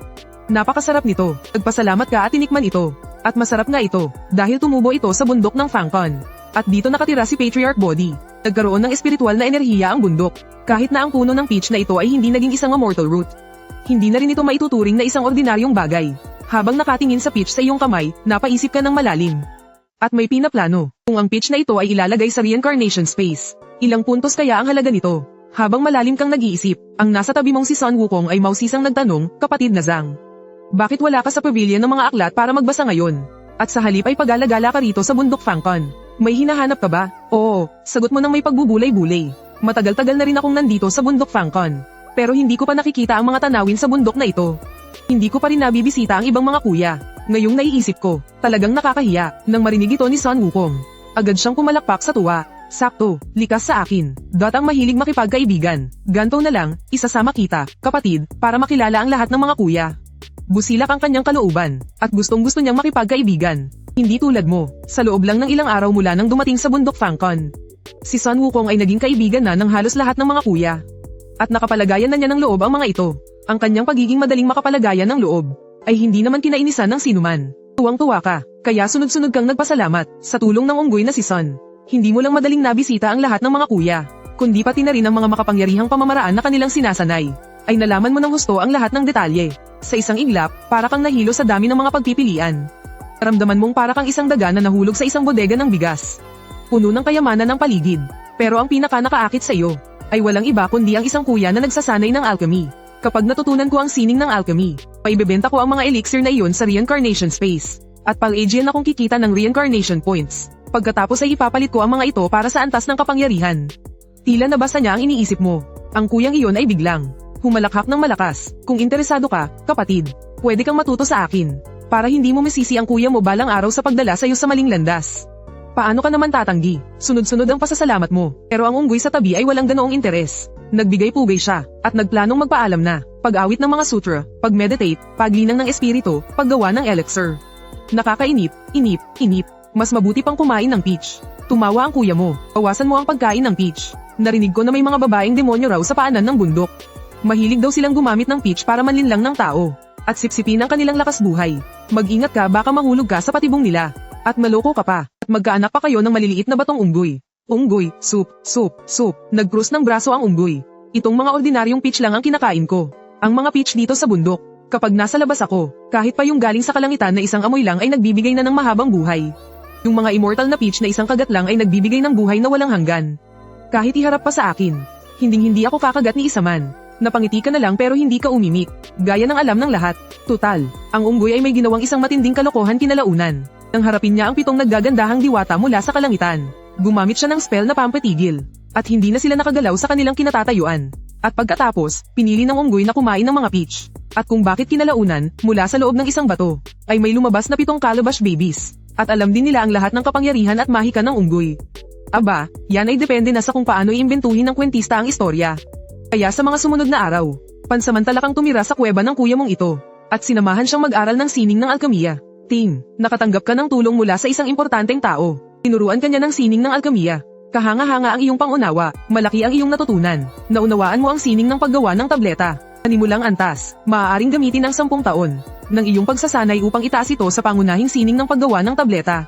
Napakasarap nito. Nagpasalamat ka at tinikman ito. At masarap nga ito, dahil tumubo ito sa bundok ng Fangcon. At dito nakatira si Patriarch Bodhi. Nagkaroon ng espiritual na enerhiya ang bundok. Kahit na ang puno ng peach na ito ay hindi naging isang immortal root. Hindi na rin ito maituturing na isang ordinaryong bagay. Habang nakatingin sa peach sa iyong kamay, napaisip ka ng malalim. At may pinaplano, kung ang peach na ito ay ilalagay sa reincarnation space. Ilang puntos kaya ang halaga nito? Habang malalim kang nag-iisip, ang nasa tabi mong si Sun Wukong ay mausisang nagtanong, kapatid na Zhang. Bakit wala ka sa pavilion ng mga aklat para magbasa ngayon? At sa halip ay pag-alagala ka rito sa bundok Fangcon. May hinahanap ka ba? Oo, sagot mo nang may pagbubulay-bulay. Matagal-tagal na rin akong nandito sa bundok Fangcon. Pero hindi ko pa nakikita ang mga tanawin sa bundok na ito. Hindi ko pa rin nabibisita ang ibang mga kuya. Ngayong naiisip ko, talagang nakakahiya, nang marinig ito ni Sun Wukong. Agad siyang kumalakpak sa tuwa. Sakto, likas sa akin. Ang mahilig makipagkaibigan. Ganto na lang, isasama kita, kapatid, para makilala ang lahat ng mga kuya. Busilak ang kanyang kalooban, at gustong-gusto niyang makipagkaibigan. Hindi tulad mo, sa loob lang ng ilang araw mula nang dumating sa bundok Fangcon. Si Sun Wukong ay naging kaibigan na ng halos lahat ng mga kuya. At nakapalagayan na niya ng loob ang mga ito. Ang kanyang pagiging madaling makapalagayan ng loob, ay hindi naman kinainisan ng sinuman. Tuwang-tuwa ka, kaya sunod-sunod kang nagpasalamat, sa tulong ng unggoy na si Sun. Hindi mo lang madaling nabisita ang lahat ng mga kuya, kundi pati na rin ang mga makapangyarihang pamamaraan na kanilang sinasanay. Ay nalaman mo ng husto ang lahat ng detalye. Sa isang iglap, para kang nahilo sa dami ng mga pagpipilian. Ramdaman mong para kang isang daga na nahulog sa isang bodega ng bigas. Puno ng kayamanan ng paligid. Pero ang pinaka-nakaakit sa iyo, ay walang iba kundi ang isang kuya na nagsasanay ng alchemy. Kapag natutunan ko ang sining ng alchemy, paibebenta ko ang mga elixir na iyon sa reincarnation space. At pal-Aegean akong kikita ng reincarnation points. Pagkatapos ay ipapalit ko ang mga ito para sa antas ng kapangyarihan. Tila nabasa niya ang iniisip mo. Ang kuyang iyon ay biglang humalakhak ng malakas. Kung interesado ka, kapatid, pwede kang matuto sa akin. Para hindi mo masisi ang kuya mo balang araw sa pagdala sa iyo sa maling landas. Paano ka naman tatanggi? Sunod-sunod ang pasasalamat mo. Pero ang unggoy sa tabi ay walang ganoong interes. Nagbigay-pugay siya, at nagplanong magpaalam na. Pag-awit ng mga sutra, pag-meditate, paglinang ng espiritu, paggawa ng elixir. Nakakainip, inip. Mas mabuti pang kumain ng peach. Tumawa ang kuya mo, bawasan mo ang pagkain ng peach. Narinig ko na may mga babaeng demonyo raw sa paanan ng bundok. Mahilig daw silang gumamit ng peach para manlinlang ng tao. At sipsipin ang kanilang lakas buhay. Mag-ingat ka baka mahulog ka sa patibong nila. At maloko ka pa. At magkaanak pa kayo ng maliliit na batong unggoy. Unggoy, soup. Nag-cruise ng braso ang unggoy. Itong mga ordinaryong peach lang ang kinakain ko. Ang mga peach dito sa bundok. Kapag nasa labas ako, kahit pa yung galing sa kalangitan na isang amoy lang ay nagbibigay na ng mahabang buhay. Yung mga immortal na peach na isang kagat lang ay nagbibigay ng buhay na walang hanggan. Kahit iharap pa sa akin, hinding-hindi ako kakagat ni isa man. Napangiti ka na lang pero hindi ka umimik. Gaya ng alam ng lahat. Tutal, ang unggoy ay may ginawang isang matinding kalokohan kinalaunan. Nang harapin niya ang 7 naggagandahang diwata mula sa kalangitan. Gumamit siya ng spell na pampatigil. At hindi na sila nakagalaw sa kanilang kinatatayuan. At pagkatapos, pinili ng unggoy na kumain ng mga peach. At kung bakit kinalaunan, mula sa loob ng isang bato, ay may lumabas na 7 calabash babies. At alam din nila ang lahat ng kapangyarihan at mahika ng unggoy. Aba, yan ay depende na sa kung paano iimbentuhin ng kwentista ang istorya. Kaya sa mga sumunod na araw, pansamantala kang tumira sa kuweba ng kuya mong ito. At sinamahan siyang mag-aral ng sining ng alkemiya. Ting, nakatanggap ka ng tulong mula sa isang importanteng tao. Tinuruan ka niya ng sining ng alkemiya. Kahanga-hanga ang iyong pangunawa, malaki ang iyong natutunan. Naunawaan mo ang sining ng paggawa ng tableta. Animulang antas, maaaring gamitin ang 10 taon ng iyong pagsasanay upang itaas ito sa pangunahing sining ng paggawa ng tableta.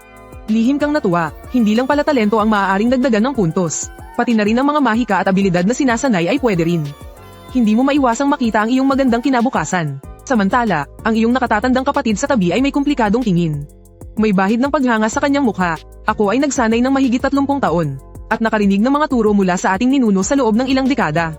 Lihim kang natuwa, hindi lang pala talento ang maaaring dagdagan ng puntos. Pati na rin ang mga mahika at abilidad na sinasanay ay pwede rin. Hindi mo maiwasang makita ang iyong magandang kinabukasan. Samantala, ang iyong nakatatandang kapatid sa tabi ay may komplikadong tingin. May bahid ng paghanga sa kanyang mukha. Ako ay nagsanay ng mahigit 30 taon. At nakarinig ng mga turo mula sa ating ninuno sa loob ng ilang dekada.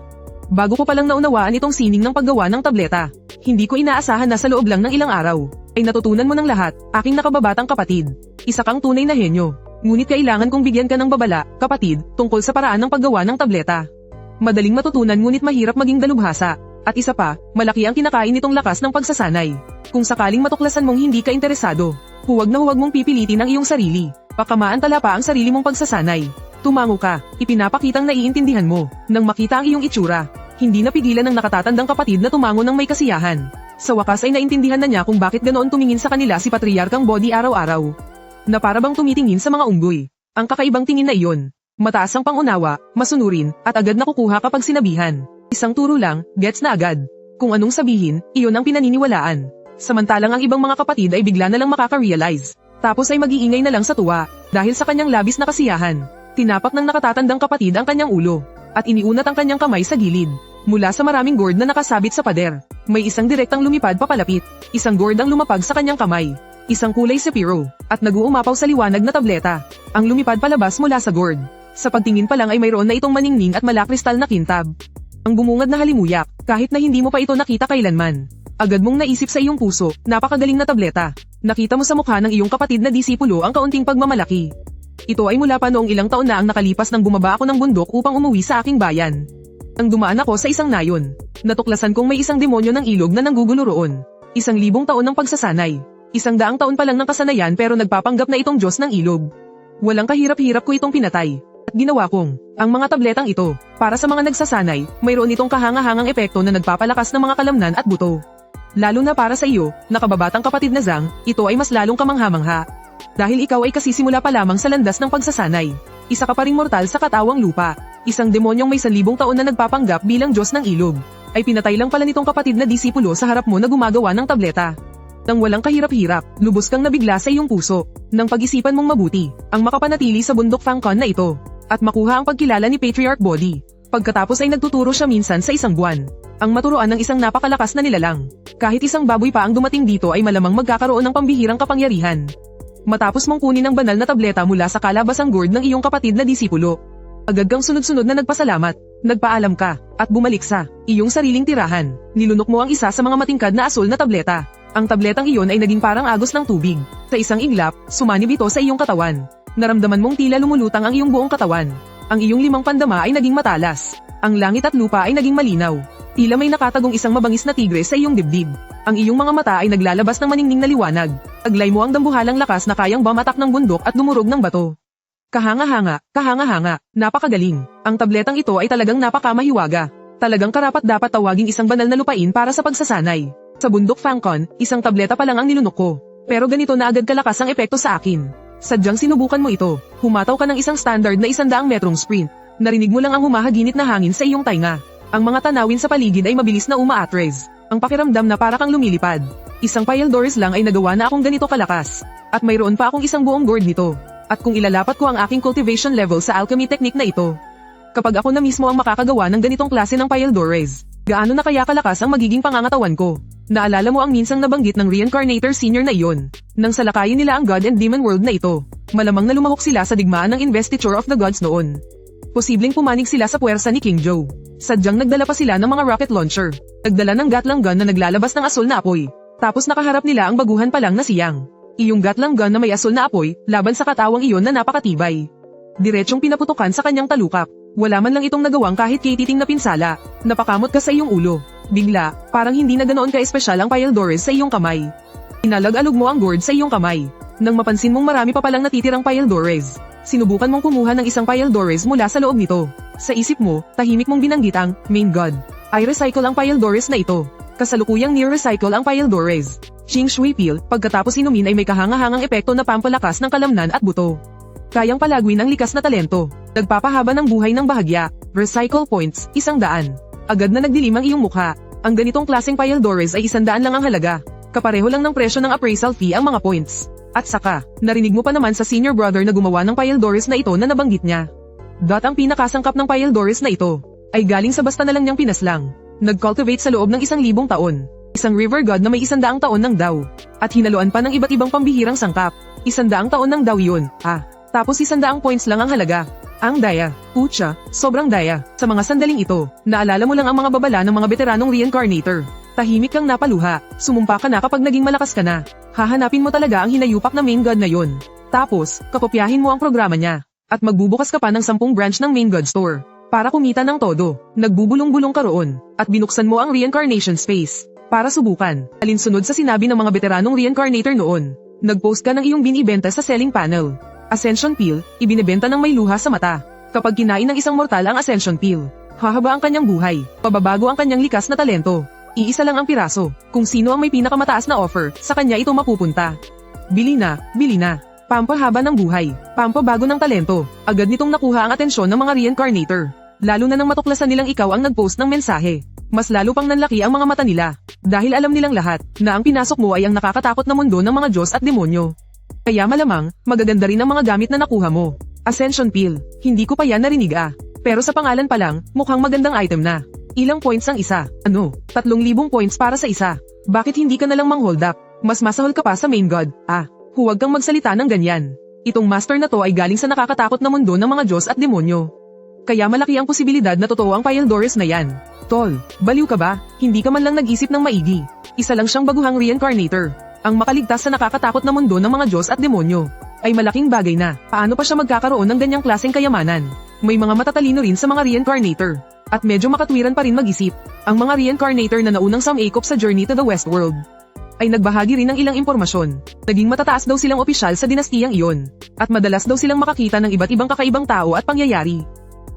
Bago ko palang naunawaan itong sining ng paggawa ng tableta. Hindi ko inaasahan na sa loob lang ng ilang araw, ay natutunan mo ng lahat, aking nakababatang kapatid. Isa kang tunay na henyo. Ngunit kailangan kong bigyan ka ng babala, kapatid, tungkol sa paraan ng paggawa ng tableta. Madaling matutunan ngunit mahirap maging dalubhasa. At isa pa, malaki ang kinakain nitong lakas ng pagsasanay. Kung sakaling matuklasan mong hindi ka interesado, huwag na huwag mong pipilitin ang iyong sarili. Pakamaan tala pa ang sarili mong pagsasanay. Tumango ka, ipinapakitang naiintindihan mo. Nang makita ang iyong itsura, hindi napigilan ng nakatatandang kapatid na tumango ng may kasiyahan. Sa wakas ay naintindihan na niya kung bakit ganoon tumingin sa kanila si Patriarkang Body araw-araw. Na para bang tumitingin sa mga unggoy. Ang kakaibang tingin na iyon. Mataas ang pangunawa, masunurin, at agad nakukuha kapag sinabihan. Isang turo lang, gets na agad. Kung anong sabihin, iyon ang pinaniniwalaan. Samantalang ang ibang mga kapatid ay bigla na lang makaka-realize. Tapos ay mag-iingay na lang sa tuwa, dahil sa kanyang labis na kasiyahan. Tinapak ng nakatatandang kapatid ang kanyang ulo, at iniunat ang kanyang kamay sa gilid. Mula sa maraming gourd na nakasabit sa pader, may isang direktang lumipad papalapit. Isang gourd ang lumapag sa kanyang kamay. Isang kulay sepiro, at nag-uumapaw sa liwanag na tableta. Ang lumipad palabas mula sa gourd. Sa pagtingin pa lang ay mayroon na itong maningning at malakristal na kintab. Ang bumungad na halimuyak, kahit na hindi mo pa ito nakita kailanman. Agad mong naisip sa iyong puso, napakagaling na tableta. Nakita mo sa mukha ng iyong kapatid na disipulo ang kaunting pagmamalaki. Ito ay mula pa noong ilang taon na ang nakalipas nang bumaba ako ng bundok upang umuwi sa aking bayan. Nang dumaan ako sa isang nayon, natuklasan kong may isang demonyo ng ilog na nanggugulo roon. 1,000 taon ng pagsasanay. 100 taon pa lang ng kasanayan pero nagpapanggap na itong Diyos ng ilog. Walang kahirap-hirap ko itong pinatay. At ginawa kong, ang mga tabletang ito, para sa mga nagsasanay, mayroon itong kahanga-hangang epekto na nagpapalakas ng mga kalamnan at buto. Lalo na para sa iyo, nakababatang kapatid na Zhang, ito ay mas lalong kamangha-mangha. Dahil ikaw ay kasisimula pa lamang sa landas ng pagsasanay. Isa ka pa ring mortal sa katawang lupa. Isang demonyong may 1,000 taon na nagpapanggap bilang Diyos ng ilog. Ay pinatay lang pala nitong kapatid na disipulo sa harap mo na gumagawa ng tableta. Nang walang kahirap-hirap, lubos kang nabigla sa iyong puso. Nang pag-isipan mong mabuti, ang makapanatili sa bundok Fangcon na ito. At makuha ang pagkilala ni Patriarch Body. Pagkatapos ay nagtuturo siya minsan sa isang buwan. Ang maturuan ng isang napakalakas na nilalang. Kahit isang baboy pa ang dumating dito ay malamang magkakaroon ng pambihirang kapangyarihan. Matapos mong kunin ang banal na tableta mula sa kalabasang gourd ng iyong kapatid na disipulo, agad kang sunod-sunod na nagpasalamat, nagpaalam ka, at bumalik sa iyong sariling tirahan. Nilunok mo ang isa sa mga matingkad na asul na tableta. Ang tabletang iyon ay naging parang agos ng tubig. Sa isang iglap, sumanib ito sa iyong katawan. Naramdaman mong tila lumulutang ang iyong buong katawan. Ang iyong 5 pandama ay naging matalas. Ang langit at lupa ay naging malinaw. Tila may nakatagong isang mabangis na tigre sa iyong dibdib. Ang iyong mga mata ay naglalabas ng maningning na liwanag. Taglay mo ang dambuhalang lakas na kayang bumatak ng bundok at dumurog ng bato. Kahanga-hanga, kahanga-hanga, napakagaling. Ang tabletang ito ay talagang napakamahiwaga. Talagang karapat-dapat tawaging isang banal na lupain para sa pagsasanay. Sa bundok Fangcon, isang tableta pa lang ang nilunok ko. Pero ganito na agad kalakas ang epekto sa akin. Sadyang sinubukan mo ito. Humataw ka ng isang standard na 100 metrong sprint. Narinig mo lang ang humahaginit na hangin sa iyong tainga. Ang mga tanawin sa paligid ay mabilis na umaatres. Ang pakiramdam na para kang lumilipad. Isang pile doors lang ay nagawa na akong ganito kalakas. At mayroon pa akong isang buong gourd nito. At kung ilalapat ko ang aking cultivation level sa alchemy technique na ito, kapag ako na mismo ang makakagawa ng ganitong klase ng pile doors, gaano na kaya kalakas ang magiging pangangatawan ko? Naalala mo ang minsang nabanggit ng Reincarnator Senior na iyon, nang salakayin nila ang God and Demon World na ito. Malamang na lumahok sila sa digmaan ng Investiture of the Gods noon. Posibleng pumanig sila sa puwersa ni King Joe. Sadyang nagdala pa sila ng mga rocket launcher. Nagdala ng Gatling gun na naglalabas ng asul na apoy. Tapos nakaharap nila ang baguhan pa lang na si Yang. Iyong Gatling gun na may asul na apoy, laban sa katawang iyon na napakatibay. Diretsyong pinaputukan sa kanyang talukap. Wala man lang itong nagawang kahit kititing na pinsala. Napakamot ka sa iyong ulo. Bigla, parang hindi na ganoon ka-espesyal ang pile doors sa iyong kamay. Inalag-alog mo ang gourd sa iyong kamay. Nang mapansin mong marami pa palang natitirang pile doors, sinubukan mong kumuha ng isang pile doors mula sa loob nito. Sa isip mo, tahimik mong binanggit ang main god. I recycle ang pile doors na ito. Kasalukuyang near-recycle ang pile doors. Ching Shui Pil, pagkatapos inumin ay may kahanga-hangang epekto na pampalakas ng kalamnan at buto. Kayang palagwin ang likas na talento. Nagpapahaba ng buhay ng bahagya. Recycle points, 100. Agad na nagdilim ang iyong mukha. Ang ganitong klaseng pile doors ay 100 lang ang halaga. Kapareho lang ng presyo ng appraisal fee ang mga points. At saka, narinig mo pa naman sa senior brother na gumawa ng pile doors na ito na nabanggit niya. Ang pinakasangkap ng pile doors na ito ay galing sa basta na lang niyang pinaslang. Nag-cultivate sa loob ng 1,000 taon. Isang river god na may 100 taon ng daw. At hinaluan pa ng iba't ibang pambihirang sangkap. 100 taon ng daw yun. Tapos 100 points lang ang halaga. Ang daya, pucha, sobrang daya. Sa mga sandaling ito, naalala mo lang ang mga babala ng mga veteranong reincarnator. Tahimik kang napaluha, sumumpa ka na kapag naging malakas ka na. Hahanapin mo talaga ang hinayupak na main god na yon. Tapos, kakopyahin mo ang programa niya. At magbubukas ka pa ng 10 branch ng main god store. Para kumita ng todo, nagbubulong-bulong ka roon. At binuksan mo ang reincarnation space. Para subukan, alinsunod sa sinabi ng mga veteranong reincarnator noon. Nag-post ka ng iyong binibenta sa selling panel. Ascension Peel, ibinebenta ng may luha sa mata. Kapag kinain ng isang mortal ang Ascension Peel, hahaba ang kanyang buhay, pababago ang kanyang likas na talento. Iisa lang ang piraso. Kung sino ang may pinakamataas na offer, sa kanya ito mapupunta. Bili na, bili na. Pampahaba ng buhay, pampabago ng talento. Agad nitong nakuha ang atensyon ng mga reincarnator. Lalo na nang matuklasan nilang ikaw ang nag-post ng mensahe. Mas lalo pang nanlaki ang mga mata nila. Dahil alam nilang lahat, na ang pinasok mo ay ang nakakatakot na mundo ng mga Diyos at demonyo. Kaya malamang, magaganda rin ang mga gamit na nakuha mo. Ascension Peel, hindi ko pa yan narinig Pero sa pangalan pa lang, mukhang magandang item na. Ilang points ang isa? 3,000 points para sa isa. Bakit hindi ka nalang mang hold up? Mas masahol ka pa sa main god. Huwag kang magsalita ng ganyan. Itong master na to ay galing sa nakakatakot na mundo ng mga Diyos at demonyo. Kaya malaki ang posibilidad na totoo ang Pyldorus na yan. Tol, baliw ka ba? Hindi ka man lang nag-isip ng maigi. Isa lang siyang baguhang reincarnator. Ang makaligtas sa nakakatakot na mundo ng mga Diyos at demonyo ay malaking bagay na. Paano pa siya magkakaroon ng ganyang klaseng kayamanan? May mga matatalino rin sa mga reincarnator. At medyo makatwiran pa rin mag-isip. Ang mga reincarnator na naunang sumikop sa Journey to the Westworld ay nagbahagi rin ng ilang impormasyon. Naging matataas daw silang opisyal sa dinastiyang iyon. At madalas daw silang makakita ng iba't ibang kakaibang tao at pangyayari.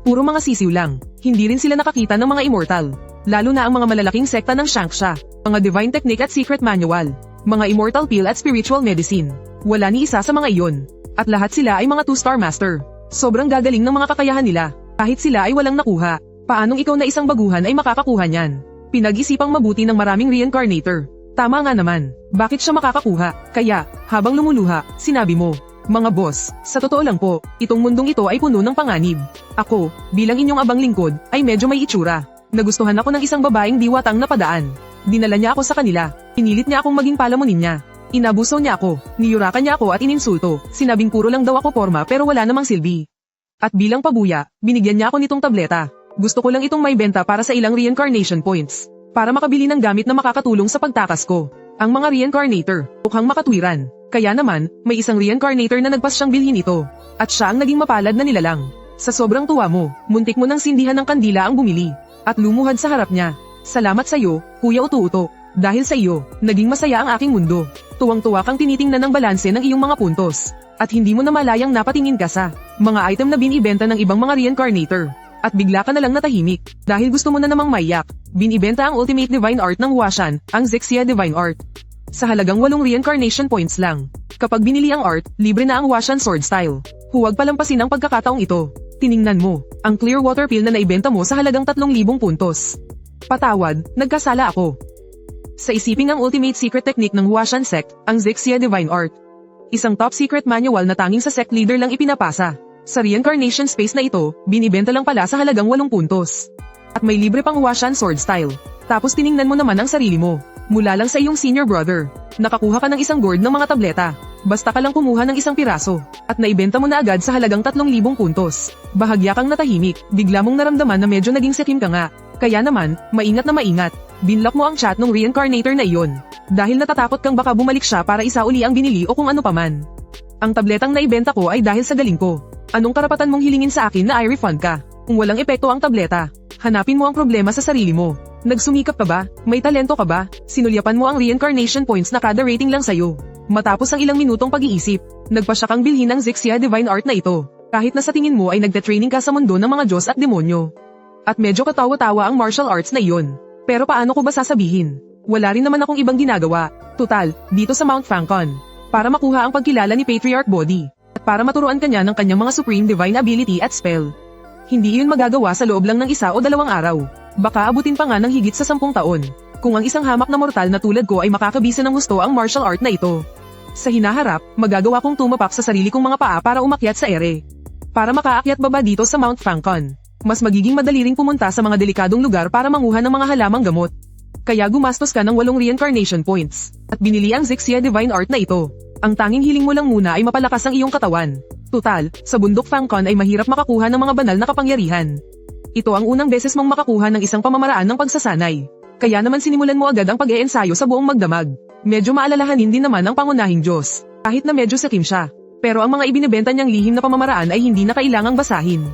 Puro mga sisiw lang. Hindi rin sila nakakita ng mga immortal. Lalo na ang mga malalaking sekta ng Shanksha, mga divine technique at secret manual, mga immortal pill at spiritual medicine. Wala ni isa sa mga iyon. At lahat sila ay mga 2-star master. Sobrang gagaling ng mga kakayahan nila. Kahit sila ay walang nakuha. Paanong ikaw na isang baguhan ay makakakuha niyan? Pinag-isipang mabuti ng maraming reincarnator. Tama nga naman, bakit siya makakakuha? Kaya, habang lumuluha, sinabi mo, mga boss, sa totoo lang po, itong mundong ito ay puno ng panganib. Ako, bilang inyong abang lingkod, ay medyo may itsura. Nagustuhan ako ng isang babaeng diwatang napadaan. Dinala niya ako sa kanila, pinilit niya akong maging palamunin niya. Inabuso niya ako, niyurakan niya ako at ininsulto, sinabing puro lang daw ako porma pero wala namang silbi. At bilang pabuya, binigyan niya ako nitong tableta. Gusto ko lang itong may benta para sa ilang reincarnation points. Para makabili ng gamit na makakatulong sa pagtakas ko. Ang mga reincarnator, mukhang makatwiran. Kaya naman, may isang reincarnator na nagpas siyang bilhin ito. At siya ang naging mapalad na nilalang. Sa sobrang tuwa mo, muntik mo nang sindihan ng kandila ang bumili. At lumuhad sa harap niya. Salamat sa iyo, Kuya Utu-Uto. Dahil sa iyo, naging masaya ang aking mundo. Tuwang-tuwa kang tinitingnan ng balanse ng iyong mga puntos. At hindi mo na malayang napatingin ka sa mga item na binibenta ng ibang mga reincarnator. At bigla ka na lang natahimik, dahil gusto mo na namang maiyak. Binibenta ang Ultimate Divine Art ng Huashan, ang Zexia Divine Art. Sa halagang 8 reincarnation points lang. Kapag binili ang art, libre na ang Huashan Sword Style. Huwag palampasin ang pagkakataong ito. Tiningnan mo, ang clear water pill na naibenta mo sa halagang 3,000 puntos. Patawad, nagkasala ako. Sa isiping ang ultimate secret technique ng Huashan Sect, ang Zexia Divine Art. Isang top secret manual na tanging sa sect leader lang ipinapasa. Sa reincarnation space na ito, binibenta lang pala sa halagang 8 puntos. At may libre pang Huashan Sword Style. Tapos tiningnan mo naman ang sarili mo. Mula lang sa iyong senior brother. Nakakuha ka ng isang gourd ng mga tableta. Basta ka lang kumuha ng isang piraso. At naibenta mo na agad sa halagang 3,000 puntos. Bahagya kang natahimik, bigla mong naramdaman na medyo naging sikim ka nga. Kaya naman, maingat na maingat. Binlock mo ang chat ng reincarnator na iyon. Dahil natatakot kang baka bumalik siya para isauli ang binili o kung ano paman. Ang tabletang naibenta ko ay dahil sa galing ko. Anong karapatan mong hilingin sa akin na i-refund ka? Kung walang epekto ang tableta, hanapin mo ang problema sa sarili mo. Nagsumikap ka ba? May talento ka ba? Sinulyapan mo ang reincarnation points na kada rating lang sa'yo. Matapos ang ilang minutong pag-iisip, nagpasya kang bilhin ang Zexia Divine Art na ito. Kahit na sa tingin mo ay nagte-training ka sa mundo ng mga Diyos at demonyo. At medyo katawa-tawa ang martial arts na iyon. Pero paano ko ba sasabihin? Wala rin naman akong ibang ginagawa. Tutal, dito sa Mount Francon. Para makuha ang pagkilala ni Patriarch Body. Para maturuan kanya ng kanyang mga supreme divine ability at spell. Hindi iyon magagawa sa loob lang ng 1 o 2 araw. Baka abutin pa nga ng higit sa 10 taon. Kung ang isang hamak na mortal na tulad ko ay makakabisa ng gusto ang martial art na ito. Sa hinaharap, magagawa kong tumapak sa sarili kong mga paa para umakyat sa ere. Para makaakyat baba dito sa Mount Francon. Mas magiging madali ring pumunta sa mga delikadong lugar para manguha ng mga halamang gamot. Kaya gumastos ka ng 8 reincarnation points. At binili ang Zexia Divine Art na ito. Ang tanging hiling mo lang muna ay mapalakas ang iyong katawan. Tutal, sa bundok Francon ay mahirap makakuha ng mga banal na kapangyarihan. Ito ang unang beses mong makakuha ng isang pamamaraan ng pagsasanay. Kaya naman sinimulan mo agad ang pag-eensayo sa buong magdamag. Medyo maalalahanin din naman ang pangunahing Diyos, kahit na medyo sakim siya. Pero ang mga ibinebenta niyang lihim na pamamaraan ay hindi na kailangang basahin.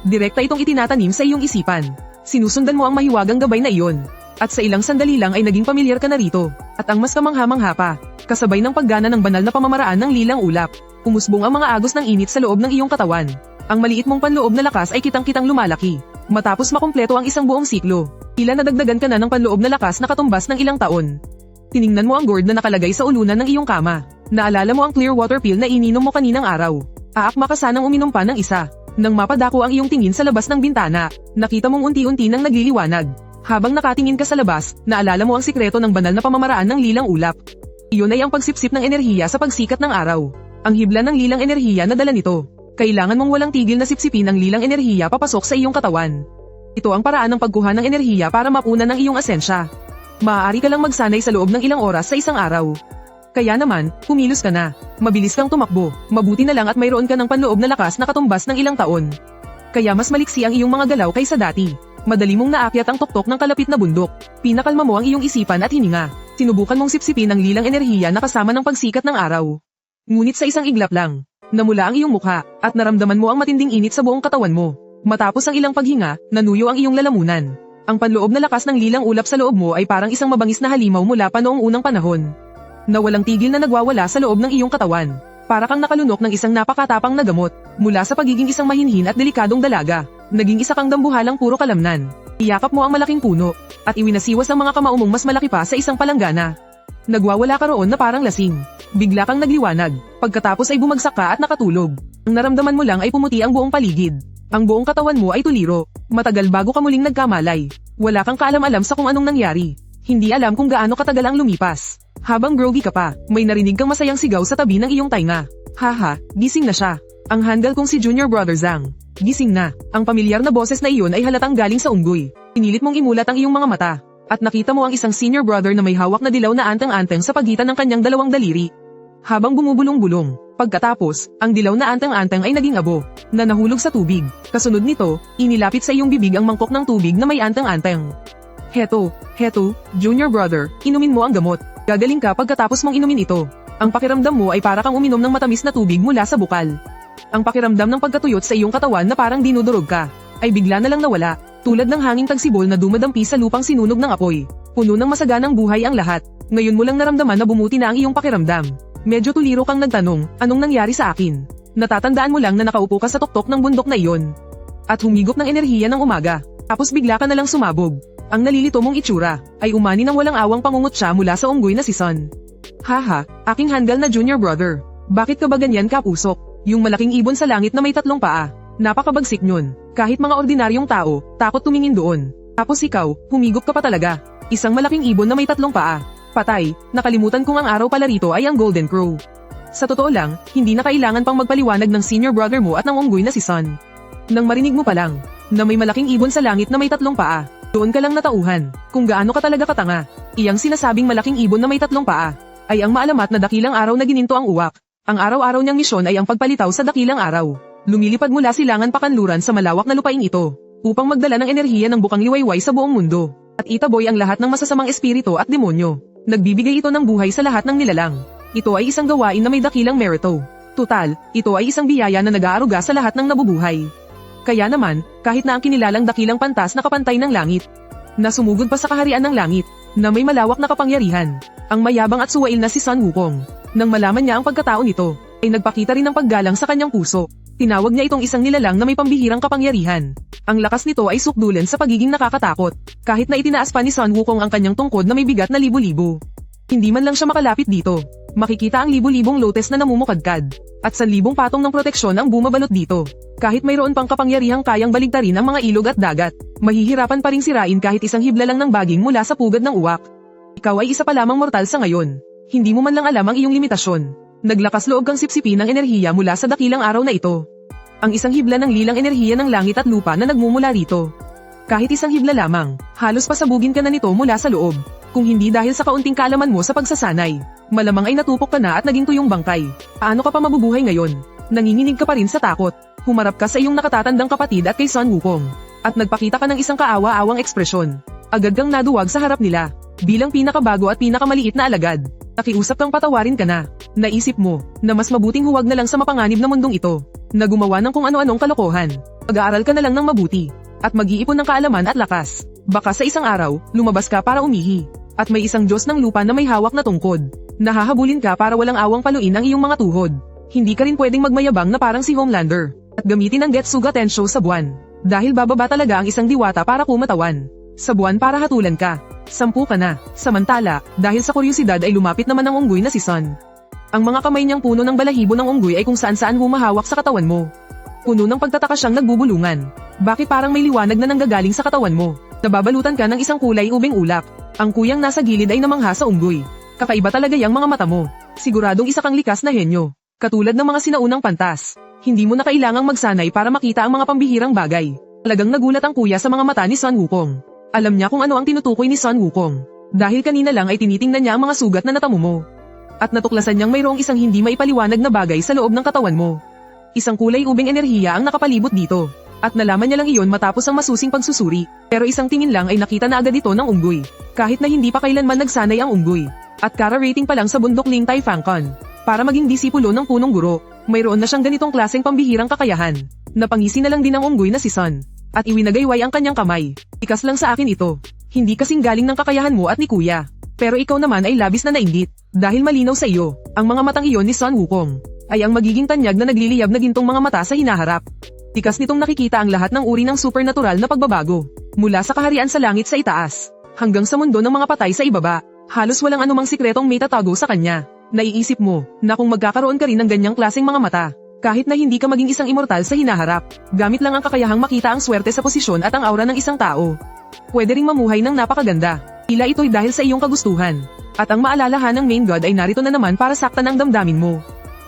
Direkta itong itinatanim sa iyong isipan. Sinusundan mo ang mahiwagang gabay na iyon. At sa ilang sandali lang ay naging pamilyar ka na rito. At ang mas kamangha-mangha pa, kasabay ng paggana ng banal na pamamaraan ng lilang ulap. Umusbong ang mga agos ng init sa loob ng iyong katawan. Ang maliit mong panloob na lakas ay kitang-kitang lumalaki. Matapos makumpleto ang isang buong siklo, tila nadagdagan ka na ng panloob na lakas na katumbas ng ilang taon. Tiningnan mo ang gourd na nakalagay sa ulunan ng iyong kama. Naalala mo ang clear water pill na ininom mo kaninang araw. Aakma ka sanang uminom pa ng isa. Nang mapadako ang iyong tingin sa labas ng bintana, nakita mong unti-unti nang nagliliwanag. Habang nakatingin ka sa labas, naalala mo ang sikreto ng banal na pamamaraan ng lilang ulap. Iyon ay ang pagsipsip ng enerhiya sa pagsikat ng araw. Ang hibla ng lilang enerhiya na dala nito. Kailangan mong walang tigil na sipsipin ang lilang enerhiya papasok sa iyong katawan. Ito ang paraan ng pagkuha ng enerhiya para mapunan ng iyong asensya. Maaari ka lang magsanay sa loob ng ilang oras sa isang araw. Kaya naman, kumilos ka na. Mabilis kang tumakbo, mabuti na lang at mayroon ka ng panloob na lakas na katumbas ng ilang taon. Kaya mas maliksi ang iyong mga galaw kaysa dati. Madali mong naakyat ang tuktok ng kalapit na bundok. Pinakalma mo ang iyong isipan at hininga. Sinubukan mong sipsipin ang lilang enerhiya na kasama ng pagsikat ng araw. Ngunit sa isang iglap lang, namula ang iyong mukha, at naramdaman mo ang matinding init sa buong katawan mo. Matapos ang ilang paghinga, nanuyo ang iyong lalamunan. Ang panloob na lakas ng lilang ulap sa loob mo ay parang isang mabangis na halimaw mula pa noong unang panahon. Na walang tigil na nagwawala sa loob ng iyong katawan. Para kang nakalunok ng isang napakatapang na gamot, mula sa pagiging isang mahinhin at delikadong dalaga, naging isa kang dambuhalang puro kalamnan. Iyakap mo ang malaking puno, at iwinasiwas ang mga kamaumong mas malaki pa sa isang palanggana. Nagwawala ka roon na parang lasing. Bigla kang nagliwanag, pagkatapos ay bumagsak ka at nakatulog. Ang naramdaman mo lang ay pumuti ang buong paligid. Ang buong katawan mo ay tuliro. Matagal bago ka muling nagkamalay. Wala kang kaalam-alam sa kung anong nangyari. Hindi alam kung gaano katagal ang lumipas. Habang groggy ka pa, may narinig kang masayang sigaw sa tabi ng iyong tainga. Haha, gising na siya. Ang handle kong si Junior Brother Zhang. Gising na. Ang pamilyar na boses na iyon ay halatang galing sa unggoy. Pinilit mong imulat ang iyong mga mata. At nakita mo ang isang senior brother na may hawak na dilaw na anteng-anteng sa pagitan ng kanyang dalawang daliri. Habang bumubulong-bulong, pagkatapos, ang dilaw na anteng-anteng ay naging abo, na nahulog sa tubig. Kasunod nito, inilapit sa iyong bibig ang mangkok ng tubig na may anteng-anteng. Heto, Junior Brother, inumin mo ang gamot. Gagaling ka pagkatapos mong inumin ito. Ang pakiramdam mo ay para kang uminom ng matamis na tubig mula sa bukal. Ang pakiramdam ng pagkatuyot sa iyong katawan na parang dinudurog ka, ay bigla na lang nawala, tulad ng hanging tagsibol na dumadampi sa lupang sinunog ng apoy. Puno ng masaganang buhay ang lahat. Ngayon mo lang naramdaman na bumuti na ang iyong pakiramdam. Medyo tuliro kang nagtanong, anong nangyari sa akin? Natatandaan mo lang na nakaupo ka sa tuktok ng bundok na iyon. At humigop ng enerhiya ng umaga. Tapos bigla ka na lang sumabog. Ang nalilito mong itsura, ay umani ng walang awang pangungutya mula sa unggoy na si Son. Haha, aking handgal na Junior Brother. Bakit ka ba ganyan kapusok? Yung malaking ibon sa langit na may 3 paa. Napakabagsik nun. Kahit mga ordinaryong tao, takot tumingin doon. Tapos ikaw, humigop ka pa talaga. Isang malaking ibon na may 3 paa. Patay, nakalimutan kong ang araw pala rito ay ang Golden Crow. Sa totoo lang, hindi na kailangan pang magpaliwanag ng senior brother mo at ng unggoy na si Son. Nang marinig mo pa lang, na may malaking ibon sa langit na may 3 paa, doon ka lang natauhan, kung gaano ka talaga katanga. Iyang sinasabing malaking ibon na may 3 paa, ay ang maalamat na dakilang araw na gininto ang uwak. Ang araw-araw niyang misyon ay ang pagpalitaw sa dakilang araw. Lumilipad mula silangan pakanluran sa malawak na lupain ito, upang magdala ng enerhiya ng bukang liwayway sa buong mundo, at itaboy ang lahat ng masasamang espiritu at demonyo. Nagbibigay ito ng buhay sa lahat ng nilalang. Ito ay isang gawain na may dakilang merito. Tutal, ito ay isang biyaya na nag-aaruga sa lahat ng nabubuhay. Kaya naman, kahit na ang kinilalang dakilang pantas na kapantay ng langit, na sumugod pa sa kaharian ng langit, na may malawak na kapangyarihan, ang mayabang at suwail na si Sun Wukong. Nang malaman niya ang pagkatao nito, ay nagpakita rin ng paggalang sa kanyang puso. Tinawag niya itong isang nilalang na may pambihirang kapangyarihan. Ang lakas nito ay sukdulan sa pagiging nakakatakot, kahit na itinaas pa ni Sun Wukong ang kanyang tungkod na may bigat na libo-libo. Hindi man lang siya makalapit dito, makikita ang libo-libong lotes na namumukadkad, at 1,000 patong ng proteksyon ang bumabalot dito. Kahit mayroon pang kapangyarihang kayang baligtarin ang mga ilog at dagat, mahihirapan pa ring sirain kahit isang hibla lang ng baging mula sa pugad ng uwak. Ikaw ay isa pa lamang mortal sa ngayon. Hindi mo man lang alam ang iyong limitasyon. Naglakas loob kang sipsipin ng enerhiya mula sa dakilang araw na ito. Ang isang hibla ng lilang enerhiya ng langit at lupa na nagmumula rito. Kahit isang hibla lamang, halos pasabugin ka na nito mula sa loob. Kung hindi dahil sa kaunting kaalaman mo sa pagsasanay, malamang ay natupok ka na at naging tuyong bangkay. Paano ka pa mabubuhay ngayon? Nanginginig ka pa rin sa takot. Humarap ka sa iyong nakatatandang kapatid at kay Sun Wukong. At nagpakita ka ng isang kaawa-awang ekspresyon. Agad kang naduwag sa harap nila. Bilang pinakabago at pinakamaliit na alagad, nakiusap kang patawarin ka na. Naisip mo, na mas mabuting huwag na lang sa mapanganib na mundong ito, na gumawa ng kung ano-anong kalokohan. Mag-aaral ka na lang ng mabuti, at mag-iipon ng kaalaman at lakas. Baka sa isang araw, lumabas ka para umihi. At may isang Diyos ng lupa na may hawak na tungkod. Nahahabulin ka para walang awang paluin ang iyong mga tuhod. Hindi ka rin pwedeng magmayabang na parang si Homelander, at gamitin ang Getsuga Tensho sa buwan. Dahil bababa talaga ang isang diwata para kumatawan. Sa buwan para hatulan ka. 10 ka na. Samantala, dahil sa kuryosidad ay lumapit naman ang unggoy na si Sun. Ang mga kamay niyang puno ng balahibo ng unggoy ay kung saan-saan humahawak sa katawan mo. Puno ng pagtataka siyang nagbubulungan. Bakit parang may liwanag na nanggagaling sa katawan mo? Nababalutan ka ng isang kulay ubing ulap. Ang kuyang nasa gilid ay namangha sa unggoy. Kakaiba talaga yang mga mata mo. Siguradong isa kang likas na henyo. Katulad ng mga sinaunang pantas. Hindi mo na kailangang magsanay para makita ang mga pambihirang bagay. Talagang nagulat ang kuya sa mga mata ni Sun Wukong. Alam niya kung ano ang tinutukoy ni Sun Wukong. Dahil kanina lang ay tinitingnan niya ang mga sugat na natamo mo. At natuklasan niyang mayroong isang hindi maipaliwanag na bagay sa loob ng katawan mo. Isang kulay ubing enerhiya ang nakapalibot dito. At nalaman niya lang iyon matapos ang masusing pagsusuri. Pero isang tingin lang ay nakita na agad ito ng unggoy. Kahit na hindi pa kailanman nagsanay ang unggoy. At kara-rating pa lang sa bundok Lingtai Fangkon. Para maging disipulo ng punong guro, mayroon na siyang ganitong klaseng pambihirang kakayahan. Napangisi na lang din ang unggoy na si Son. At iwinagayway ang kanyang kamay. Ikas lang sa akin ito. Hindi kasing galing ng kakayahan mo at ni Kuya. Pero ikaw naman ay labis na nainggit. Dahil malinaw sa iyo, ang mga matang iyon ni Son Wukong ay ang magiging tanyag na nagliliyab na gintong mga mata sa hinaharap. Tikas nitong nakikita ang lahat ng uri ng supernatural na pagbabago. Mula sa kaharian sa langit sa itaas, hanggang sa mundo ng mga patay sa ibaba. Halos walang anumang sikretong may tatago sa kanya. Naiisip mo na kung magkakaroon ka rin ng ganyang klaseng mga mata, kahit na hindi ka maging isang immortal sa hinaharap, gamit lang ang kakayahang makita ang swerte sa posisyon at ang aura ng isang tao. Pwede ring mamuhay ng napakaganda. Tila ito'y dahil sa iyong kagustuhan. At ang maalalahan ng main god ay narito na naman para saktan ang damdamin mo.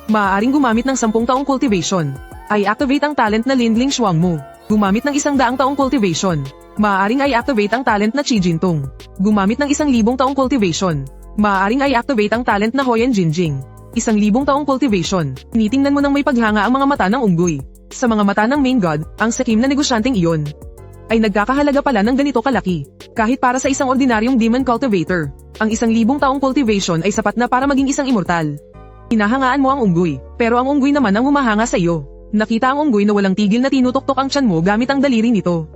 Maaaring gumamit ng 10 taong cultivation. Ay activate ang talent na Lindling Shuang mo. Gumamit ng 100 taong cultivation. Maaaring ay activate ang talent na Qi Jintong. Gumamit ng 1,000 taong cultivation. Maaaring ay activate ang talent na Hoyan Jinjing. 1,000 taong cultivation. Tinitingnan mo nang may paghanga ang mga mata ng unggoy. Sa mga mata ng main god, ang sakim na negosyanteng iyon ay nagkakahalaga pala ng ganito kalaki. Kahit para sa isang ordinaryong demon cultivator, ang 1,000 taong cultivation ay sapat na para maging isang immortal. Hinahangaan mo ang unggoy, pero ang unggoy naman ang humahanga sa iyo. Nakita ang unggoy na walang tigil na tinutuktok ang tiyan mo gamit ang daliri nito.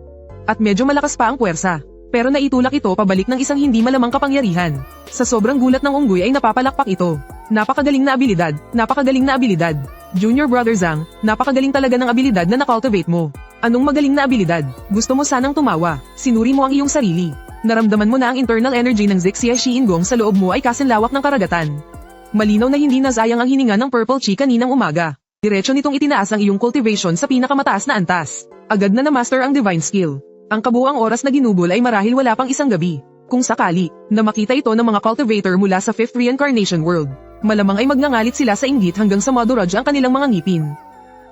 At medyo malakas pa ang puwersa. Pero naitulak ito pabalik ng isang hindi malamang kapangyarihan. Sa sobrang gulat ng unggoy ay napapalakpak ito. Napakagaling na abilidad, napakagaling na abilidad. Junior Brother Zhang, napakagaling talaga ng abilidad na nakultivate mo. Anong magaling na abilidad? Gusto mo sanang tumawa, sinuri mo ang iyong sarili. Naramdaman mo na ang internal energy ng Zixia Xiingong sa loob mo ay kasinlawak ng karagatan. Malinaw na hindi nasayang ang hininga ng Purple Chi kaninang umaga. Diretso nitong itinaas ang iyong cultivation sa pinakamataas na antas. Agad na na-master ang divine skill. Ang kabuuang oras na ginubol ay marahil wala pang isang gabi. Kung sakali, na makita ito ng mga cultivator mula sa 5th Reincarnation World, malamang ay magngangalit sila sa inggit hanggang sa maduraj ang kanilang mga ngipin.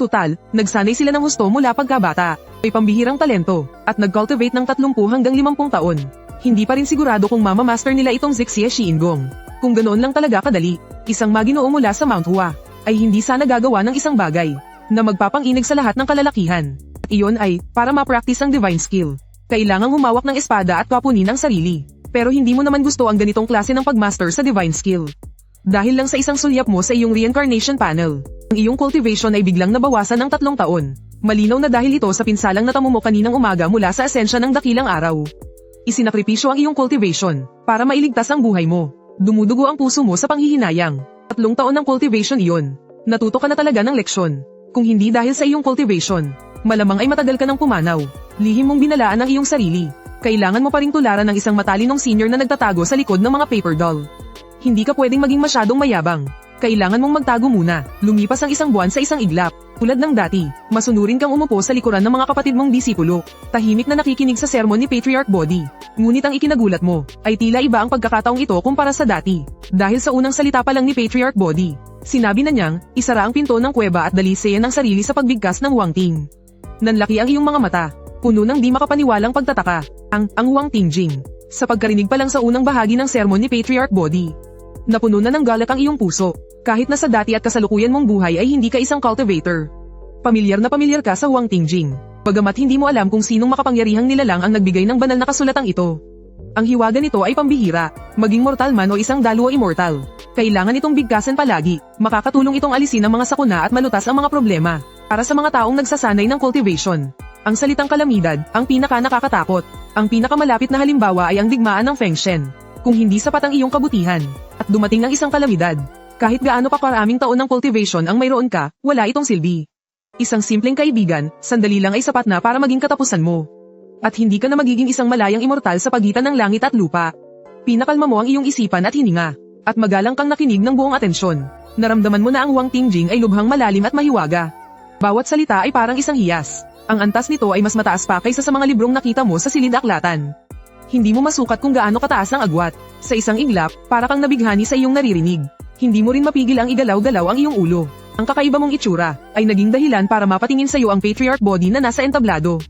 Tutal, nagsanay sila ng husto mula pagkabata, may pambihirang talento, at nag-cultivate ng 30 hanggang 50 taon. Hindi pa rin sigurado kung mamamaster nila itong Zixia Xiingong. Kung ganoon lang talaga kadali, isang maginoo mula sa Mount Hua, ay hindi sana gagawa ng isang bagay, na magpapanginig sa lahat ng kalalakihan. At iyon ay, para ma-practice ang divine skill. Kailangang humawak ng espada at kapunin ang sarili. Pero hindi mo naman gusto ang ganitong klase ng pagmaster sa divine skill. Dahil lang sa isang sulyap mo sa iyong reincarnation panel, ang iyong cultivation ay biglang nabawasan ng 3 taon. Malinaw na dahil ito sa pinsalang natamo mo kaninang umaga mula sa asensya ng dakilang araw. Isinakripisyo ang iyong cultivation, para mailigtas ang buhay mo. Dumudugo ang puso mo sa panghihinayang. 3 taon ng cultivation iyon. Natuto ka na talaga ng leksyon. Kung hindi dahil sa iyong cultivation, malamang ay matagal ka ng pumanaw. Lihim mong binalaan ang iyong sarili. Kailangan mo pa ring tularan ng isang matalinong senior na nagtatago sa likod ng mga paper doll. Hindi ka pwedeng maging masyadong mayabang. Kailangan mong magtago muna, lumipas ang 1 buwan sa isang iglap. Tulad ng dati, masunurin kang umupo sa likuran ng mga kapatid mong disipulo. Tahimik na nakikinig sa sermon ni Patriarch Body. Ngunit ang ikinagulat mo, ay tila iba ang pagkakataong ito kumpara sa dati. Dahil sa unang salita pa lang ni Patriarch Body, sinabi na niyang, isara ang pinto ng kuweba at dalisayan ang sarili sa pagbigkas ng Wang Ting. Nanlaki ang iyong mga mata, puno ng di makapaniwalang pagtataka. Ang Wang Tingjing. Sa pagkarinig pa lang sa unang bahagi ng sermon ni Patriarch Body, napuno na ng galak ang iyong puso. Kahit na sa dati at kasalukuyan mong buhay ay hindi ka isang cultivator. Pamilyar na pamilyar ka sa Wang Tingjing. Bagamat hindi mo alam kung sinong makapangyarihang nilalang ang nagbigay ng banal na kasulatang ito. Ang hiwaga nito ay pambihira, maging mortal man o isang dalwa immortal. Kailangan itong bigkasan palagi, makakatulong itong alisin ang mga sakuna at malutas ang mga problema. Para sa mga taong nagsasanay ng cultivation, ang salitang kalamidad, ang pinaka nakakatakot. Ang pinakamalapit na halimbawa ay ang digmaan ng Feng Shen. Kung hindi sapat ang iyong kabutihan, at dumating ang isang kalamidad, kahit gaano pa karaming taon ng cultivation ang mayroon ka, wala itong silbi. Isang simpleng kaibigan, sandali lang ay sapat na para maging katapusan mo. At hindi ka na magiging isang malayang immortal sa pagitan ng langit at lupa. Pinakalma mo ang iyong isipan at hininga, at magalang kang nakinig ng buong atensyon. Naramdaman mo na ang Wang Tingjing ay lubhang malalim at mahiwaga. Bawat salita ay parang isang hiyas. Ang antas nito ay mas mataas pa kaysa sa mga librong nakita mo sa silid-aklatan. Hindi mo masukat kung gaano kataas ang agwat. Sa isang iglap, para kang nabighani sa iyong naririnig. Hindi mo rin mapigil ang igalaw-galaw ang iyong ulo. Ang kakaiba mong itsura ay naging dahilan para mapatingin sa iyo ang Patriarch Body na nasa entablado.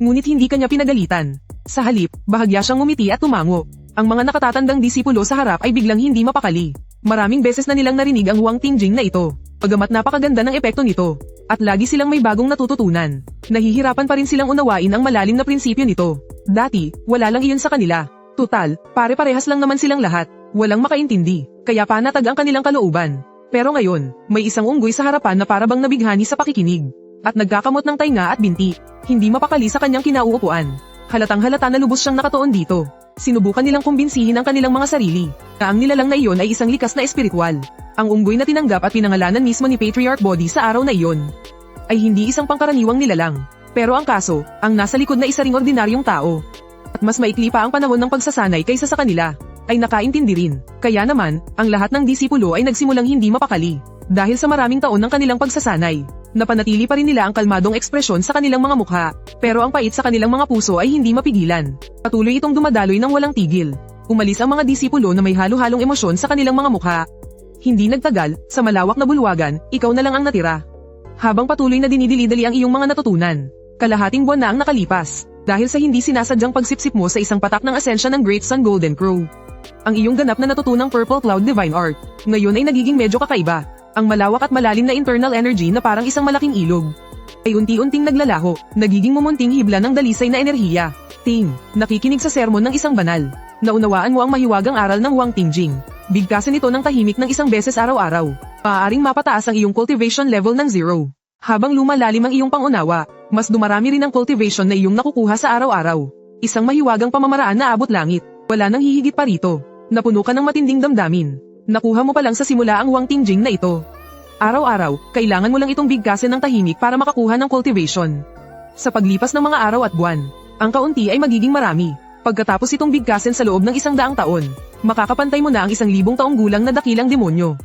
Ngunit hindi kanya pinagalitan. Sa halip, bahagya siyang ngumiti at tumango. Ang mga nakatatandang disipulo sa harap ay biglang hindi mapakali. Maraming beses na nilang narinig ang Wang Tingjing na ito. Bagamat napakaganda ng epekto nito. At lagi silang may bagong natututunan. Nahihirapan pa rin silang unawain ang malalim na prinsipyo nito. Dati, wala lang iyon sa kanila. Tutal, pare-parehas lang naman silang lahat. Walang makaintindi. Kaya panatag ang kanilang kalooban. Pero ngayon, may isang unggoy sa harapan na parabang nabighani sa pakikinig. At nagkakamot ng tainga at binti. Hindi mapakali sa kanyang kinauupuan. Halatang halata na lubos siyang nakatuon dito. Sinubukan nilang kumbinsihin ang kanilang mga sarili, na ang nilalang na iyon ay isang likas na espiritual. Ang unggoy na tinanggap at pinangalanan mismo ni Patriarch Body sa araw na iyon, ay hindi isang pangkaraniwang nilalang. Pero ang kaso, ang nasa likod na isa ring ordinaryong tao. At mas maikli pa ang panahon ng pagsasanay kaysa sa kanila, ay nakaintindi rin. Kaya naman, ang lahat ng disipulo ay nagsimulang hindi mapakali. Dahil sa maraming taon ng kanilang pagsasanay, napanatili pa rin nila ang kalmadong ekspresyon sa kanilang mga mukha, pero ang pait sa kanilang mga puso ay hindi mapigilan. Patuloy itong dumadaloy ng walang tigil. Umalis ang mga disipulo na may halo-halong emosyon sa kanilang mga mukha. Hindi nagtagal, sa malawak na bulwagan, ikaw na lang ang natira. Habang patuloy na dinidili-dali ang iyong mga natutunan, kalahating buwan na ang nakalipas, dahil sa hindi sinasadyang pagsipsip mo sa isang patak ng asensya ng Great Sun Golden Crow. Ang iyong ganap na natutunang Purple Cloud Divine Art, ngayon ay nagiging medyo kakaiba. Ang malawak at malalim na internal energy na parang isang malaking ilog, ay unti-unting naglalaho, nagiging mumunting hibla ng dalisay na enerhiya. Ting, nakikinig sa sermon ng isang banal. Naunawaan mo ang mahiwagang aral ng Wang Tingjing. Bigkasin ito ng tahimik ng isang beses araw-araw. Maaaring mapataas ang iyong cultivation level ng 0. Habang lumalalim ang iyong pangunawa, mas dumarami rin ang cultivation na iyong nakukuha sa araw-araw. Isang mahiwagang pamamaraan na abot langit. Wala nang hihigit pa rito. Napuno ka ng matinding damdamin. Nakuha mo pa lang sa simula ang Wang Tingjing na ito. Araw-araw, kailangan mo lang itong bigkasin ng tahimik para makakuha ng cultivation. Sa paglipas ng mga araw at buwan, ang kaunti ay magiging marami. Pagkatapos itong bigkasin sa loob ng 100 taon, makakapantay mo na ang 1,000 taong gulang na dakilang demonyo.